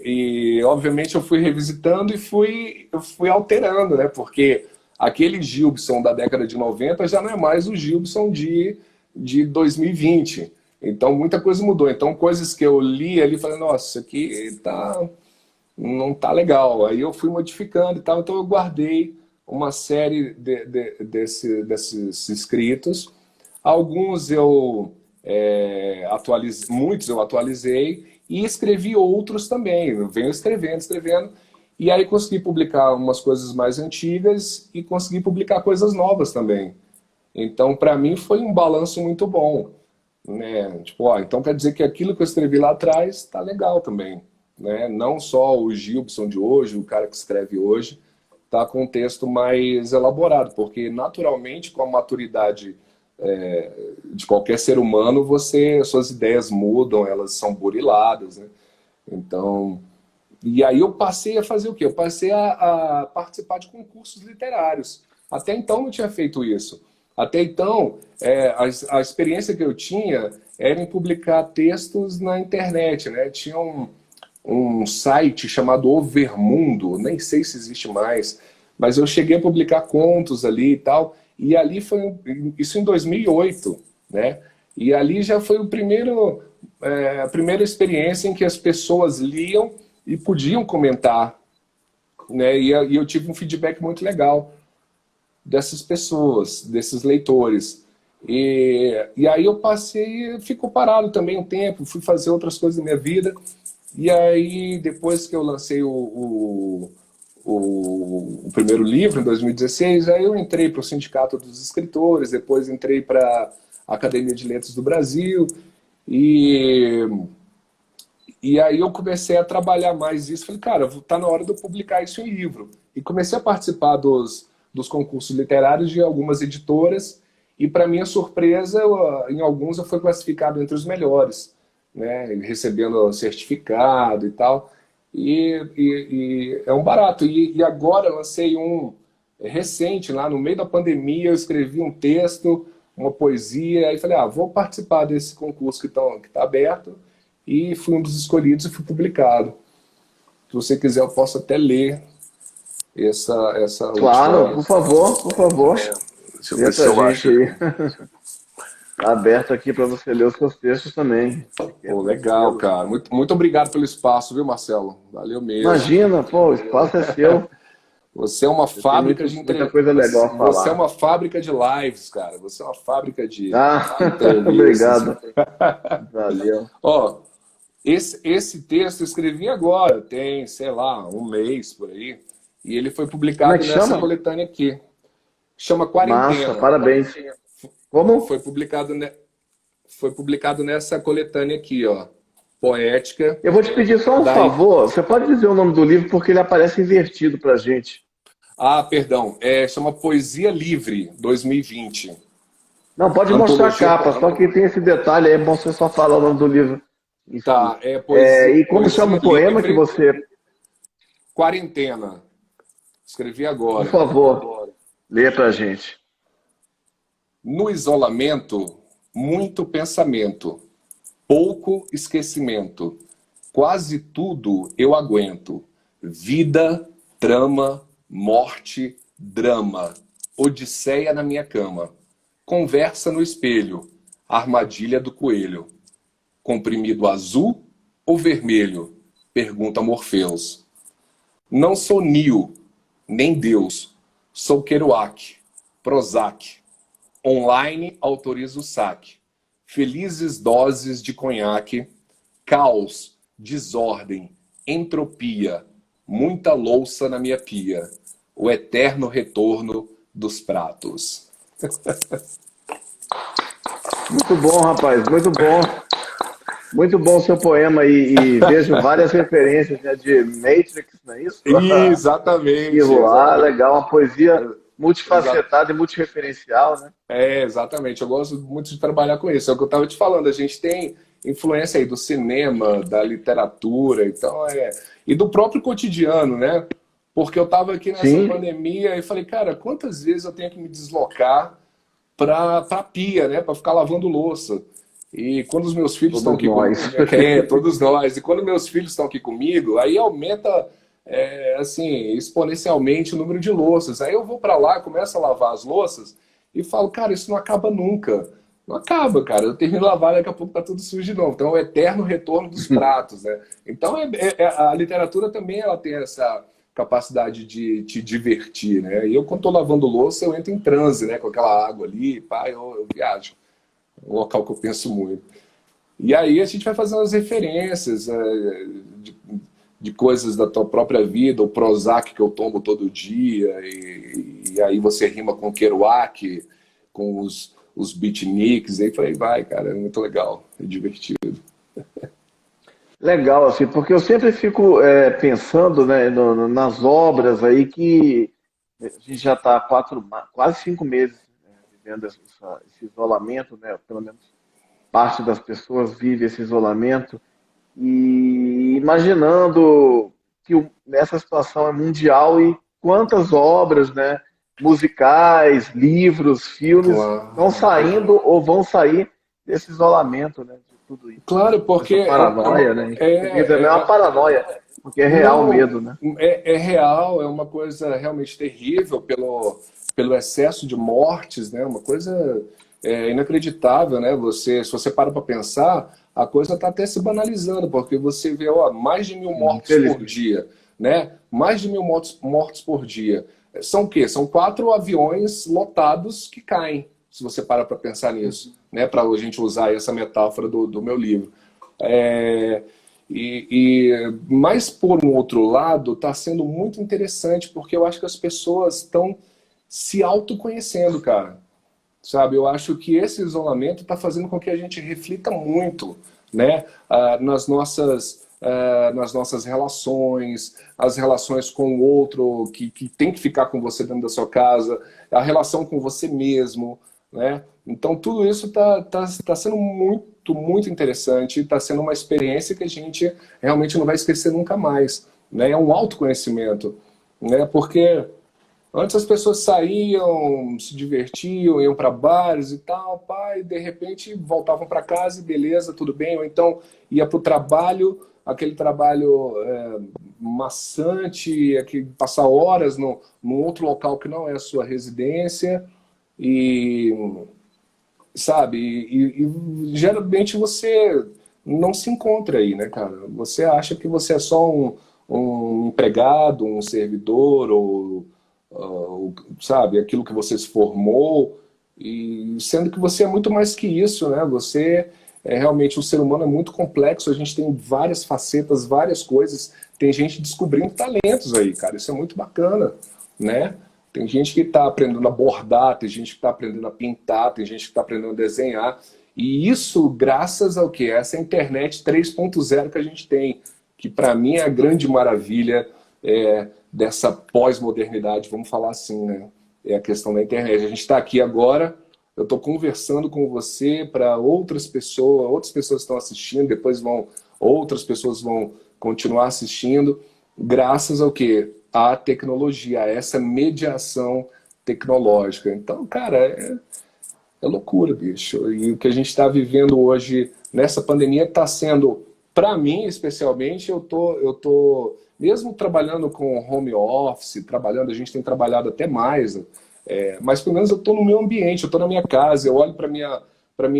e obviamente eu fui revisitando e eu fui alterando, né? Porque aquele Gilbson da década de 90 já não é mais o Gilbson de 2020. Então muita coisa mudou. Então coisas que eu li ali, falei, nossa, isso aqui não tá legal. Aí eu fui modificando e tal, então eu guardei uma série desses escritos. Alguns eu atualizei, muitos eu atualizei e escrevi outros também. Eu venho escrevendo, e aí consegui publicar umas coisas mais antigas e consegui publicar coisas novas também. Então, para mim, foi um balanço muito bom, né? Tipo, ó, então quer dizer que aquilo que eu escrevi lá atrás está legal também, né? Não só o Gilbson de hoje, o cara que escreve hoje, está com um texto mais elaborado, porque naturalmente, com a maturidade de qualquer ser humano, suas ideias mudam, elas são buriladas, né? Então, e aí eu passei a fazer o quê? Eu passei a participar de concursos literários. Até então não tinha feito isso. Até então, a experiência que eu tinha era em publicar textos na internet, né? um site chamado Overmundo, nem sei se existe mais, mas eu cheguei a publicar contos ali e tal, e ali foi, isso em 2008, né? E ali já foi a primeira experiência em que as pessoas liam e podiam comentar, né? E eu tive um feedback muito legal dessas pessoas, desses leitores. E aí eu ficou parado também um tempo, fui fazer outras coisas na minha vida. E aí, depois que eu lancei o primeiro livro, em 2016, aí eu entrei para o Sindicato dos Escritores, depois entrei para a Academia de Letras do Brasil, e, e aí eu comecei a trabalhar mais isso. Falei, cara, tá na hora de eu publicar isso em livro. E comecei a participar dos concursos literários de algumas editoras, e para minha surpresa, em alguns eu fui classificado entre os melhores, né, recebendo certificado e tal, e é um barato. E agora eu lancei um recente, lá no meio da pandemia, eu escrevi um texto, uma poesia, aí falei, vou participar desse concurso que está aberto, e fui um dos escolhidos e fui publicado. Se você quiser, eu posso até ler essa Claro, última... por favor, por favor. Deixa eu ver se eu acho. Tá aberto aqui para você ler os seus textos também. Pô, legal, cara. Muito, muito obrigado pelo espaço, viu, Marcelo? Valeu mesmo. Imagina, pô, o espaço é seu. Você é uma fábrica de muita coisa legal a falar. Você é uma fábrica de lives, cara. Você é uma fábrica de obrigado. Valeu. Ó, esse texto eu escrevi agora, tem, sei lá, um mês por aí, e ele foi publicado nessa coletânea aqui. Chama Quarentena. Massa, parabéns. Como? Foi publicado nessa coletânea aqui, ó. Poética. Eu vou te pedir só um favor. Você pode dizer o nome do livro porque ele aparece invertido pra gente. Perdão. Chama Poesia Livre, 2020. Não, pode mostrar a capa, só que tem esse detalhe aí, é bom você só falar o nome do livro. Tá, e como chama o poema que você... Quarentena. Escrevi agora. Por favor, lê pra gente. No isolamento, muito pensamento, pouco esquecimento. Quase tudo eu aguento. Vida, trama, morte, drama. Odisseia na minha cama. Conversa no espelho. Armadilha do coelho. Comprimido azul ou vermelho? Pergunta Morfeus. Não sou Neo, nem Deus. Sou Kerouac, Prozac. Online autoriza o saque. Felizes doses de conhaque. Caos, desordem, entropia. Muita louça na minha pia. O eterno retorno dos pratos. Muito bom, rapaz. Muito bom. Muito bom o seu poema e vejo várias referências, né, de Matrix, não é isso? Exatamente. Legal, uma poesia multifacetada e multireferencial, né? Exatamente. Eu gosto muito de trabalhar com isso. É o que eu estava te falando. A gente tem influência aí do cinema, da literatura, então e do próprio cotidiano, né? Porque eu estava aqui nessa pandemia e falei, cara, quantas vezes eu tenho que me deslocar para a pia, né? Para ficar lavando louça. E quando os meus filhos estão aqui comigo, todos nós. E quando meus filhos estão aqui comigo, aí aumenta assim, exponencialmente o número de louças. Aí eu vou para lá, começo a lavar as louças e falo, cara, isso não acaba nunca. Não acaba, cara. Eu termino de lavar, daqui a pouco tá tudo sujo de novo. Então é o eterno retorno dos pratos, né? Então a literatura também ela tem essa capacidade de te divertir, né? E eu, quando tô lavando louça, eu entro em transe, né? Com aquela água ali, eu viajo. Um local que eu penso muito. E aí a gente vai fazendo as referências de coisas da tua própria vida, o Prozac que eu tomo todo dia, e aí você rima com o Kerouac, com os beatniks, aí falei, vai, cara, é muito legal, é divertido. Legal, assim, porque eu sempre fico pensando, né, nas obras aí que a gente já está quase 5 meses, né, vivendo esse isolamento, né, pelo menos parte das pessoas vive esse isolamento, e imaginando que essa situação é mundial e quantas obras, né, musicais, livros, filmes estão saindo ou vão sair desse isolamento, né, tudo isso. Claro, porque Essa paranoia, né? Porque também é uma paranoia, porque é real o não, medo, né? é real, é uma coisa realmente terrível pelo excesso de mortes, né? Uma coisa inacreditável, né? Se você para pensar, a coisa está até se banalizando, porque você vê, ó, mais de 1.000 mortos por Infelizmente. dia, né? Mais de 1.000 mortos por dia. São o quê? São 4 aviões lotados que caem, se você para pensar nisso, né? Para a gente usar essa metáfora do meu livro. É, mas, por um outro lado, está sendo muito interessante, porque eu acho que as pessoas estão se autoconhecendo, cara. Sabe? Eu acho que esse isolamento está fazendo com que a gente reflita muito, né? Nas nossas relações, as relações com o outro que tem que ficar com você dentro da sua casa, a relação com você mesmo, né? Então, tudo isso tá sendo muito interessante, está sendo uma experiência que a gente realmente não vai esquecer nunca mais, né? É um autoconhecimento, né? Porque antes as pessoas saíam, se divertiam, iam para bares e tal, pai, e de repente voltavam para casa e beleza, tudo bem, ou então ia para o trabalho, aquele trabalho maçante, passar horas num outro local que não é a sua residência, e sabe, e geralmente você não se encontra aí, né, cara? Você acha que você é só um empregado, um servidor, sabe, aquilo que você se formou, e sendo que você é muito mais que isso, né? Você realmente, o ser humano é muito complexo, a gente tem várias facetas, várias coisas, tem gente descobrindo talentos aí, cara, isso é muito bacana, né? Tem gente que está aprendendo a bordar, tem gente que está aprendendo a pintar, tem gente que está aprendendo a desenhar, e isso graças ao que? Essa internet 3.0 que a gente tem, que para mim é a grande maravilha dessa pós-modernidade, vamos falar assim, né? É a questão da internet. A gente está aqui agora, eu estou conversando com você para outras pessoas estão assistindo, outras pessoas vão continuar assistindo, graças ao quê? À tecnologia, a essa mediação tecnológica. Então, cara, é loucura, bicho. E o que a gente está vivendo hoje nessa pandemia está sendo, para mim especialmente, eu tô mesmo trabalhando com home office, a gente tem trabalhado até mais, mas pelo menos eu estou no meu ambiente, eu estou na minha casa, eu olho para minha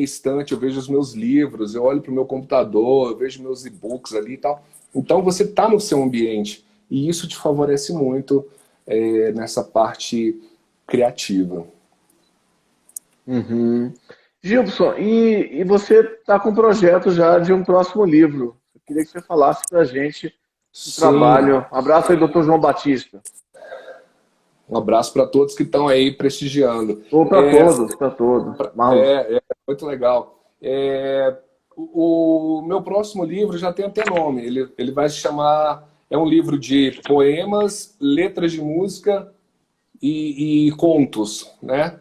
estante, eu vejo os meus livros, eu olho para o meu computador, eu vejo meus e-books ali e tal. Então você está no seu ambiente e isso te favorece muito nessa parte criativa. Uhum. Gilson, e você está com um projeto já de um próximo livro. Eu queria que você falasse para a gente do Sim, trabalho. Um abraço aí, doutor João Batista. um abraço para todos que estão aí prestigiando. Ou para todos, para todos. Marlon. É muito legal. O meu próximo livro já tem até nome. Ele vai se chamar. É um livro de poemas, letras de música e contos, né?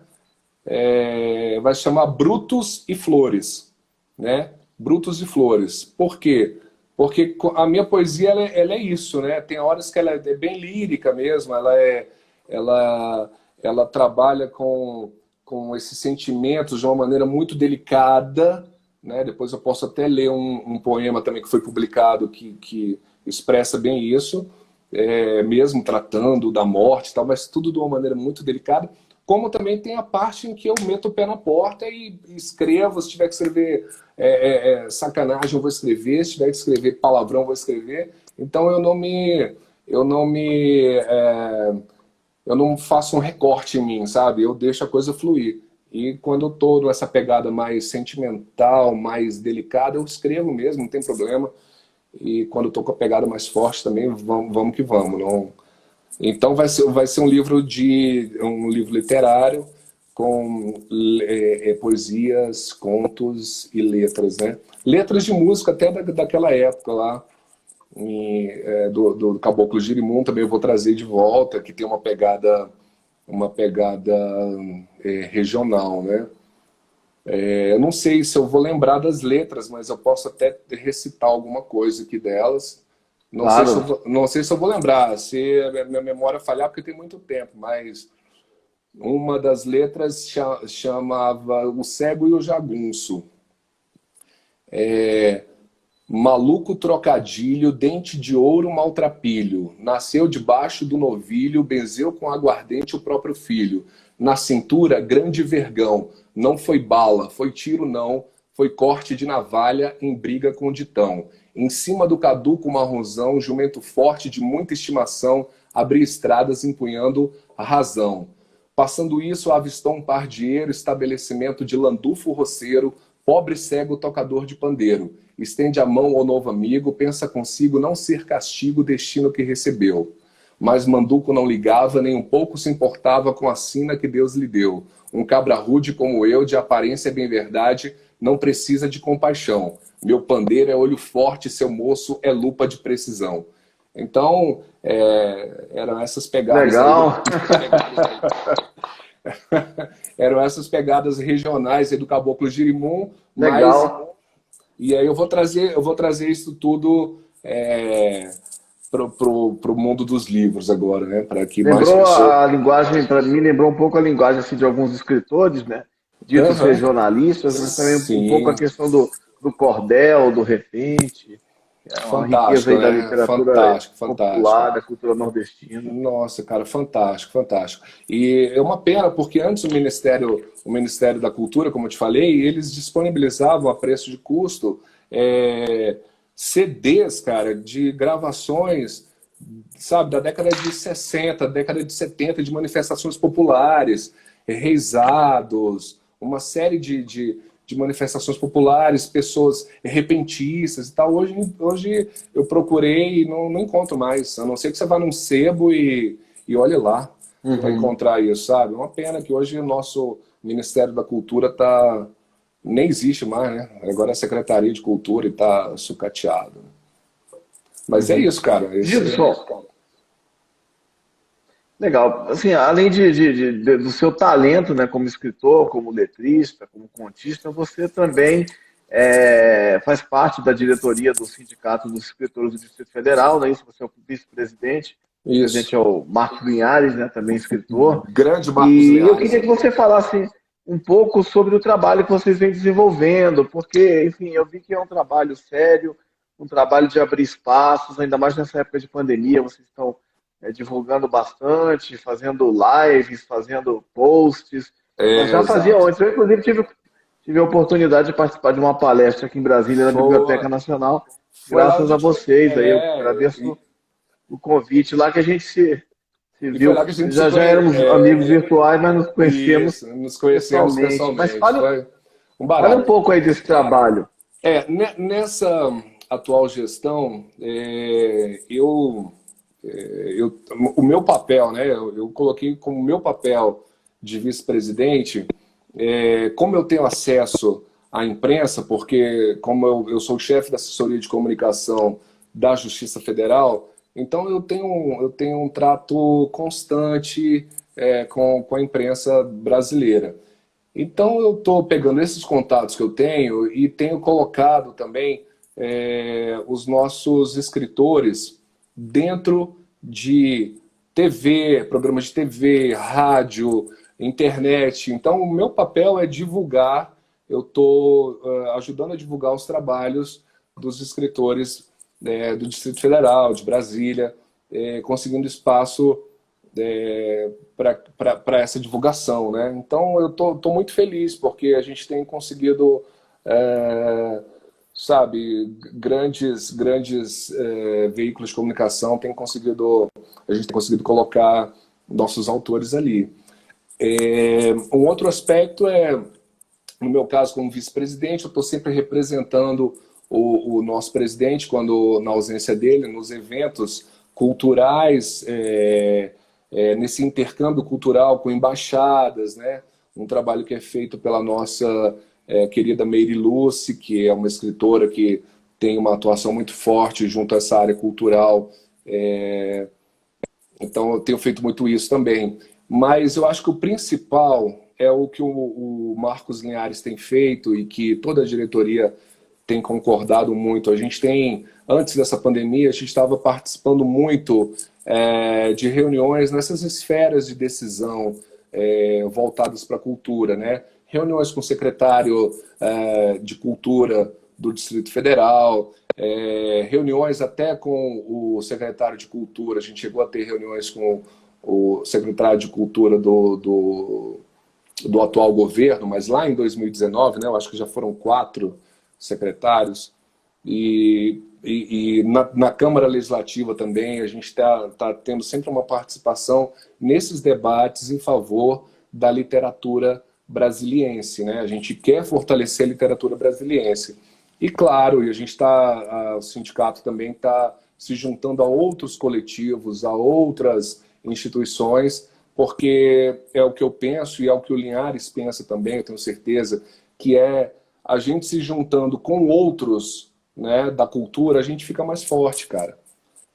Vai se chamar Brutos e Flores, né? Brutos e Flores. Por quê? Porque a minha poesia ela é isso, né? Tem horas que ela é bem lírica mesmo, ela, ela trabalha com esses sentimentos de uma maneira muito delicada, né? Depois eu posso até ler um poema também que foi publicado que expressa bem isso, mesmo tratando da morte e tal, mas tudo de uma maneira muito delicada. Como também tem a parte em que eu meto o pé na porta e escrevo, se tiver que escrever sacanagem, eu vou escrever, se tiver que escrever palavrão, eu vou escrever. Então eu não me, eu não faço um recorte em mim, sabe? Eu deixo a coisa fluir. E quando eu tô nessa pegada mais sentimental, mais delicada, eu escrevo mesmo, não tem problema. E quando eu tô com a pegada mais forte também, vamos que vamos. Não... Então vai ser um livro literário com poesias, contos e letras, né? Letras de música até daquela época lá, do Caboclo Girimum também eu vou trazer de volta, que tem uma pegada regional, né? Eu não sei se eu vou lembrar das letras, mas eu posso até recitar alguma coisa aqui delas. Claro. Não sei se eu vou lembrar, se a minha memória falhar, porque tem muito tempo, mas uma das letras chamava O Cego e o Jagunço. Maluco trocadilho, dente de ouro maltrapilho. Nasceu debaixo do novilho, benzeu com aguardente o próprio filho. Na cintura, grande vergão. Não foi bala, foi tiro não, foi corte de navalha em briga com o ditão. Em cima do caduco marronzão, jumento forte de muita estimação, abria estradas empunhando a razão. Passando isso, avistou um pardieiro, estabelecimento de landulfo roceiro, pobre cego tocador de pandeiro. Estende a mão ao novo amigo, pensa consigo não ser castigo o destino que recebeu. Mas Manduco não ligava, nem um pouco se importava com a sina que Deus lhe deu. Um cabra rude como eu, de aparência bem verdade, não precisa de compaixão. Meu pandeiro é olho forte, seu moço é lupa de precisão. Então, eram essas pegadas Legal. eram essas pegadas regionais aí do Caboclo Girimum, mas Legal. e aí eu vou trazer isso tudo pro mundo dos livros agora, né? Para que mais Lembrou pessoas. a linguagem, para mim, lembrou um pouco a linguagem assim, de alguns escritores, né? Ditos Aham. regionalistas, mas também um pouco a Sim, questão do cordel, do repente, que é uma riqueza fantástico, aí da né? literatura Fantástico, popular, fantástico. da cultura nordestina. Nossa, cara, fantástico, fantástico. E é uma pena, porque antes o Ministério da Cultura, como eu te falei, eles disponibilizavam a preço de custo CDs, cara, de gravações, sabe, da década de 60, década de 70, de manifestações populares, reisados, uma série de manifestações populares, pessoas repentistas e tal. Hoje eu procurei e não encontro mais, a não ser que você vá num sebo e olhe lá para Uhum. encontrar isso, sabe? É uma pena que hoje o nosso Ministério da Cultura nem existe mais, né? Agora é a Secretaria de Cultura e está sucateado. Mas é Uhum. isso, cara. Gilson, legal. Assim, além do seu talento, né, como escritor, como letrista, como contista, você também faz parte da diretoria do Sindicato dos Escritores do Distrito Federal, né? Isso, você é o vice-presidente. O presidente Isso. é o Marcos Linhares, né, também escritor. Grande Marcos E eu Linhares. queria que você falasse um pouco sobre o trabalho que vocês vêm desenvolvendo, porque, enfim, eu vi que é um trabalho sério, um trabalho de abrir espaços, ainda mais nessa época de pandemia, vocês estão divulgando bastante, fazendo lives, fazendo posts, mas já fazia Exato. antes. Eu, inclusive, tive a oportunidade de participar de uma palestra aqui em Brasília, na Foi, Biblioteca Nacional, foi lá graças onde a a gente. vocês. Aí eu agradeço o convite lá que a gente se E foi lá viu. que a gente se Já conheceu. éramos amigos virtuais, mas nos conhecemos Isso, nos conhecemos pessoalmente. Mas pessoalmente. Foi um fale um barato. pouco aí desse trabalho. Nessa atual gestão, o meu papel, né? Eu coloquei como meu papel de vice-presidente, como eu tenho acesso à imprensa, porque como eu sou chefe da assessoria de comunicação da Justiça Federal, então eu tenho um trato constante com a imprensa brasileira. Então, eu estou pegando esses contatos que eu tenho e tenho colocado também os nossos escritores dentro de TV, programas de TV, rádio, internet. Então, o meu papel é divulgar, eu estou ajudando a divulgar os trabalhos dos escritores do Distrito Federal, de Brasília, conseguindo espaço para essa divulgação, né? Então eu tô muito feliz porque a gente tem conseguido, sabe, grandes veículos de comunicação a gente tem conseguido colocar nossos autores ali. Um outro aspecto no meu caso, como vice-presidente, eu estou sempre representando o nosso presidente, quando na ausência dele, nos eventos culturais, nesse intercâmbio cultural com embaixadas, né? Um trabalho que é feito pela nossa querida Meire Luce, que é uma escritora que tem uma atuação muito forte junto a essa área cultural. Então, eu tenho feito muito isso também. Mas eu acho que o principal é o que o Marcos Linhares tem feito e que toda a diretoria tem concordado muito. A gente antes dessa pandemia, a gente estava participando muito de reuniões nessas esferas de decisão voltadas para a cultura, né? Reuniões com o secretário de Cultura do Distrito Federal, reuniões até com o secretário de Cultura. A gente chegou a ter reuniões com o secretário de Cultura do atual governo, mas lá em 2019, né, eu acho que já foram 4 secretários. E na Câmara Legislativa também, a gente está tendo sempre uma participação nesses debates em favor da literatura brasiliense, né? A gente quer fortalecer a literatura brasiliense. E claro, o sindicato também está se juntando a outros coletivos, a outras instituições, porque é o que eu penso e é o que o Linhares pensa também, eu tenho certeza, que é a gente se juntando com outros, né, da cultura, a gente fica mais forte, cara.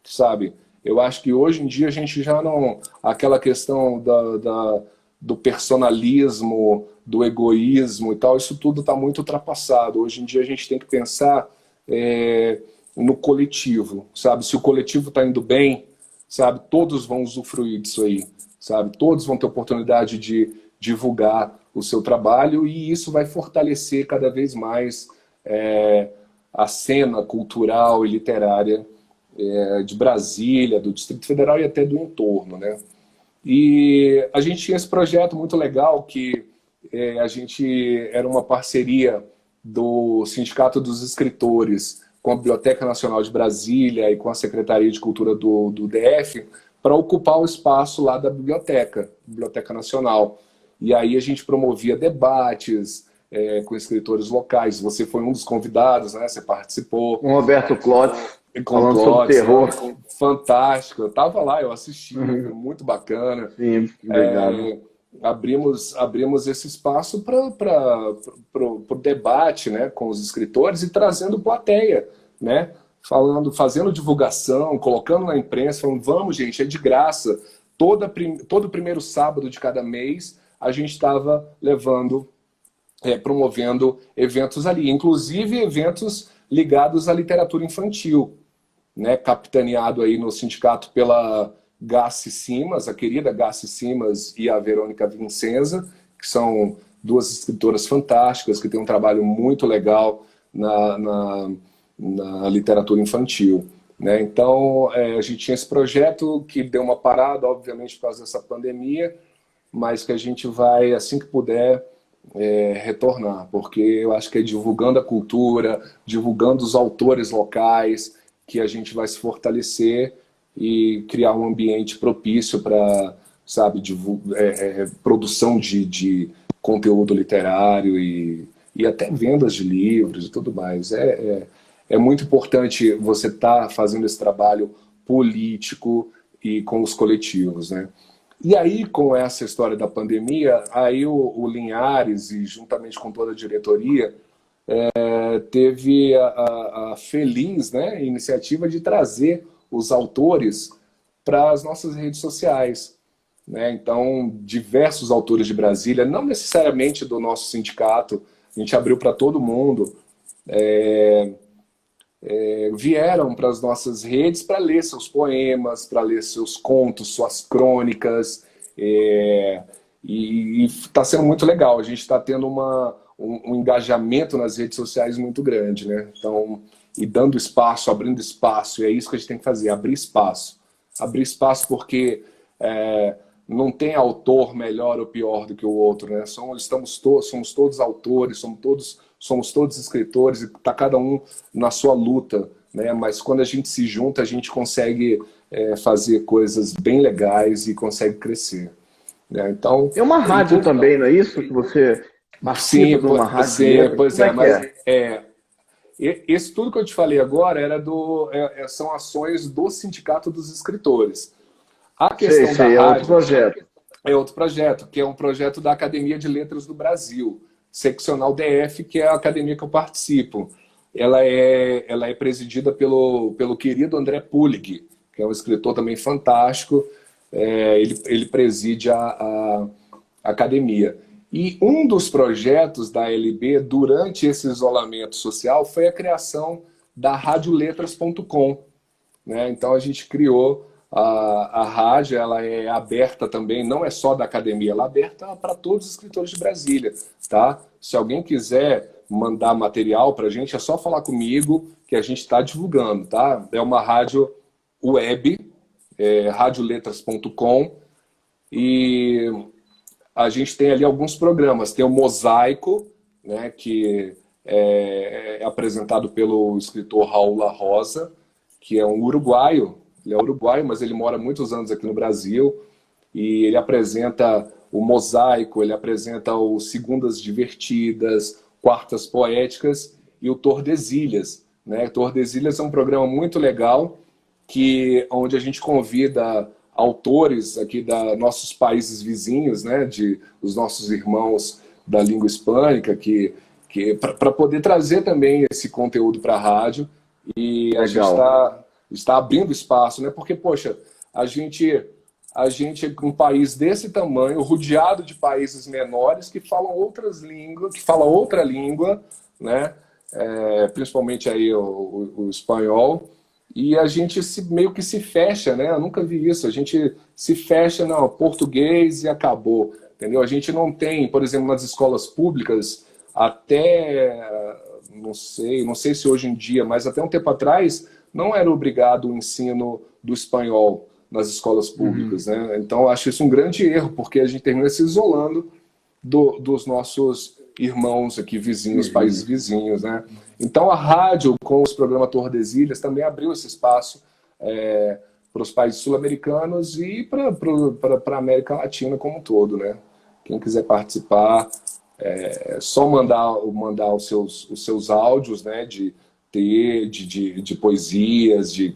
Sabe? Eu acho que hoje em dia a gente já não... Aquela questão do personalismo, do egoísmo e tal, isso tudo está muito ultrapassado. Hoje em dia a gente tem que pensar no coletivo, sabe? Se o coletivo está indo bem, sabe? Todos vão usufruir disso aí, sabe? Todos vão ter oportunidade de divulgar o seu trabalho e isso vai fortalecer cada vez mais a cena cultural e literária de Brasília, do Distrito Federal e até do entorno, né? E a gente tinha esse projeto muito legal que a gente era uma parceria do Sindicato dos Escritores com a Biblioteca Nacional de Brasília e com a Secretaria de Cultura do DF para ocupar o espaço lá da Biblioteca Nacional. E aí a gente promovia debates com escritores locais. Você foi um dos convidados, né? Você participou. Com o Roberto Clotz, Com falando sobre terror. Fantástico. Eu estava lá, eu assisti, foi muito bacana. Sim, obrigado. Abrimos esse espaço para o debate, né, com os escritores e trazendo plateia, né? Fazendo divulgação, colocando na imprensa, falando, vamos, gente, é de graça. Todo primeiro sábado de cada mês a gente estava promovendo eventos ali, inclusive eventos ligados à literatura infantil, né, capitaneado aí no sindicato pela Gassi Simas, a querida Gassi Simas e a Verônica Vincenza, que são 2 escritoras fantásticas, que têm um trabalho muito legal na literatura infantil, né? Então, a gente tinha esse projeto que deu uma parada, obviamente, por causa dessa pandemia, mas que a gente vai, assim que puder, retornar, porque eu acho que é divulgando a cultura, divulgando os autores locais, que a gente vai se fortalecer e criar um ambiente propício para, sabe, produção de conteúdo literário e até vendas de livros e tudo mais. É muito importante você estar fazendo esse trabalho político e com os coletivos, né? E aí, com essa história da pandemia, aí o Linhares, e juntamente com toda a diretoria, teve a feliz, né, iniciativa de trazer os autores para as nossas redes sociais, né? Então, diversos autores de Brasília, não necessariamente do nosso sindicato, a gente abriu para todo mundo, vieram para as nossas redes para ler seus poemas, para ler seus contos, suas crônicas, e está sendo muito legal. A gente está tendo um engajamento nas redes sociais muito grande, né? Então, e dando espaço, abrindo espaço, e é isso que a gente tem que fazer, abrir espaço. Abrir espaço porque não tem autor melhor ou pior do que o outro, né? Somos todos autores, somos todos escritores, e está cada um na sua luta, né? Mas quando a gente se junta, a gente consegue fazer coisas bem legais e consegue crescer, né? Então, Tem uma rádio também, não é isso? Que você participa de uma rádio? Sim, pois é, mas esse tudo que eu te falei agora são ações do Sindicato dos Escritores. A questão da rádio é outro projeto. É outro projeto, que é um projeto da Academia de Letras do Brasil, seccional DF, que é a academia que eu participo. Ela é presidida pelo querido André Pulig, que é um escritor também fantástico. Ele preside a academia. E um dos projetos da LB, durante esse isolamento social, foi a criação da radioletras.com, né? Então a gente criou a rádio, ela é aberta também, não é só da academia, ela é aberta para todos os escritores de Brasília, tá? Se alguém quiser mandar material para a gente, é só falar comigo que a gente está divulgando, tá? É uma rádio web, radioletras.com, e a gente tem ali alguns programas. Tem o Mosaico, né, que é apresentado pelo escritor Raul La Rosa, que é um uruguaio. Ele é uruguaio, mas ele mora muitos anos aqui no Brasil, e ele apresenta o Mosaico, ele apresenta o Segundas Divertidas, Quartas Poéticas e o Tordesilhas, né? Tordesilhas é um programa muito legal, onde a gente convida autores aqui da nossos países vizinhos, né? Os nossos irmãos da língua hispânica, para poder trazer também esse conteúdo para a rádio. E a gente está abrindo espaço, né? Porque, poxa, a gente é um país desse tamanho, rodeado de países menores que falam outras línguas, que falam outra língua, né? Principalmente aí o espanhol, e a gente meio que se fecha, né? Eu nunca vi isso. A gente se fecha no português e acabou, entendeu? A gente não tem, por exemplo, nas escolas públicas, até, não sei se hoje em dia, mas até um tempo atrás, não era obrigado o ensino do espanhol nas escolas públicas, né? Então, eu acho isso um grande erro, porque a gente termina se isolando dos nossos irmãos aqui vizinhos, países vizinhos, né? Então, a rádio, com os programas Tordesilhas, também abriu esse espaço para os países sul-americanos e para a América Latina como um todo, né? Quem quiser participar, é só mandar os seus áudios, né? De poesias, de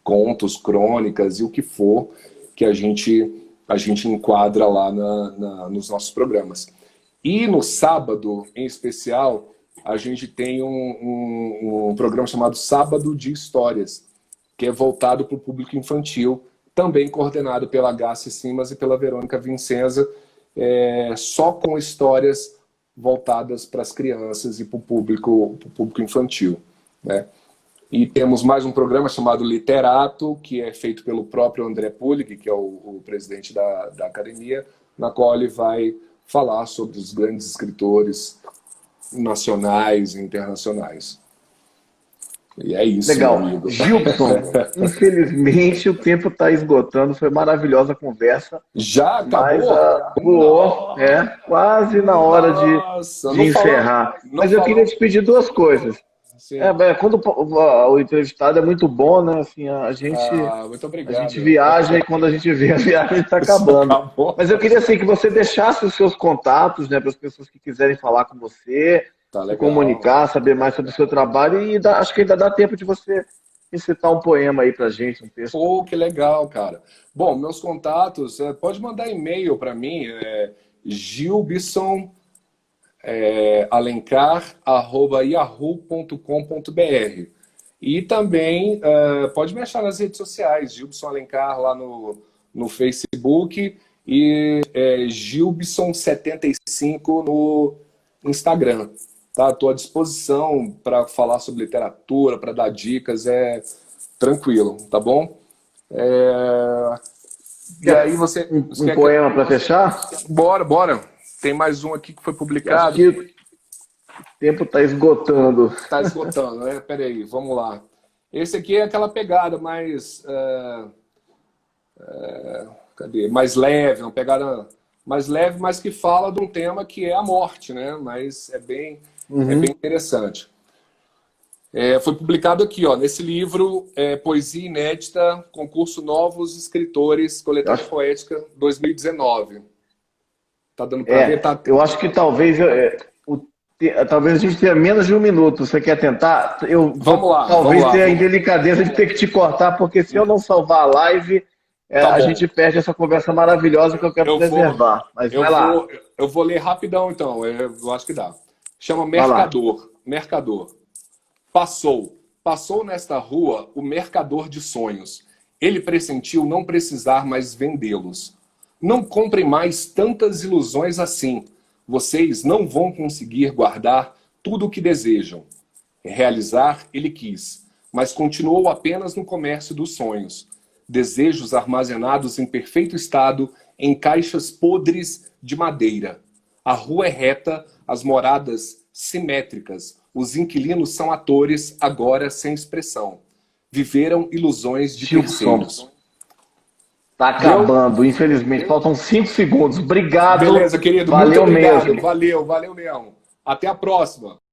contos, crônicas e o que for que a gente enquadra lá nos nossos programas. E no sábado, em especial, a gente tem um programa chamado Sábado de Histórias, que é voltado para o público infantil, também coordenado pela Gácia Simas e pela Verônica Vincenza, só com histórias voltadas para as crianças e para o público infantil, né? E temos mais um programa chamado Literato, que é feito pelo próprio André Pulig, que é o presidente da academia, na qual ele vai falar sobre os grandes escritores nacionais e internacionais. E é isso, Legal. meu amigo. Gilson, infelizmente o tempo está esgotando. Foi maravilhosa a conversa. Já acabou? Mas voou, quase na hora de encerrar. Mas eu queria te pedir duas coisas. Quando o entrevistado é muito bom, né? Assim, muito obrigado. A gente viaja e quando a gente vê a viagem está acabando. Mas eu queria assim, que você deixasse os seus contatos, né, para as pessoas que quiserem falar com você, se comunicar, saber mais sobre o seu trabalho, e acho que ainda dá tempo de você recitar um poema aí para a gente, um texto. Pô, que legal, cara. Bom, meus contatos, pode mandar e-mail para mim, Gilbson alencar@yahoo.com.br. E também pode me achar nas redes sociais, Gilbson Alencar lá no Facebook e Gilbson75 no Instagram. Tá? Estou à disposição para falar sobre literatura, para dar dicas, tranquilo, tá bom? E aí você um poema para fechar? Bora. Tem mais um aqui que foi publicado. Acho que o tempo está esgotando. Está esgotando, né? Peraí, vamos lá. Esse aqui é aquela pegada mais... cadê? Mais leve, uma pegada mais leve, mas que fala de um tema que é a morte, né? Mas é bem interessante. Foi publicado aqui, ó, nesse livro, Poesia Inédita, Concurso Novos Escritores, Coletânea Poética 2019. Tá dando para ver? Eu acho que talvez a gente tenha menos de um minuto. Você quer tentar? Vamos lá. Talvez tenha a indelicadeza de ter que te cortar, porque se eu não salvar a live, a gente perde essa conversa maravilhosa que eu quero preservar. Mas vai lá. Eu vou ler rapidão, então. Eu acho que dá. Chama Mercador. Mercador. Passou nesta rua o mercador de sonhos. Ele pressentiu não precisar mais vendê-los. Não comprem mais tantas ilusões assim. Vocês não vão conseguir guardar tudo o que desejam. Realizar, ele quis, mas continuou apenas no comércio dos sonhos. Desejos armazenados em perfeito estado em caixas podres de madeira. A rua é reta, as moradas simétricas. Os inquilinos são atores, agora sem expressão. Viveram ilusões de Gilson, terceiros. tá acabando, infelizmente. Faltam 5 segundos. Obrigado. Beleza, querido. Valeu Muito obrigado. mesmo. Valeu mesmo. Até a próxima.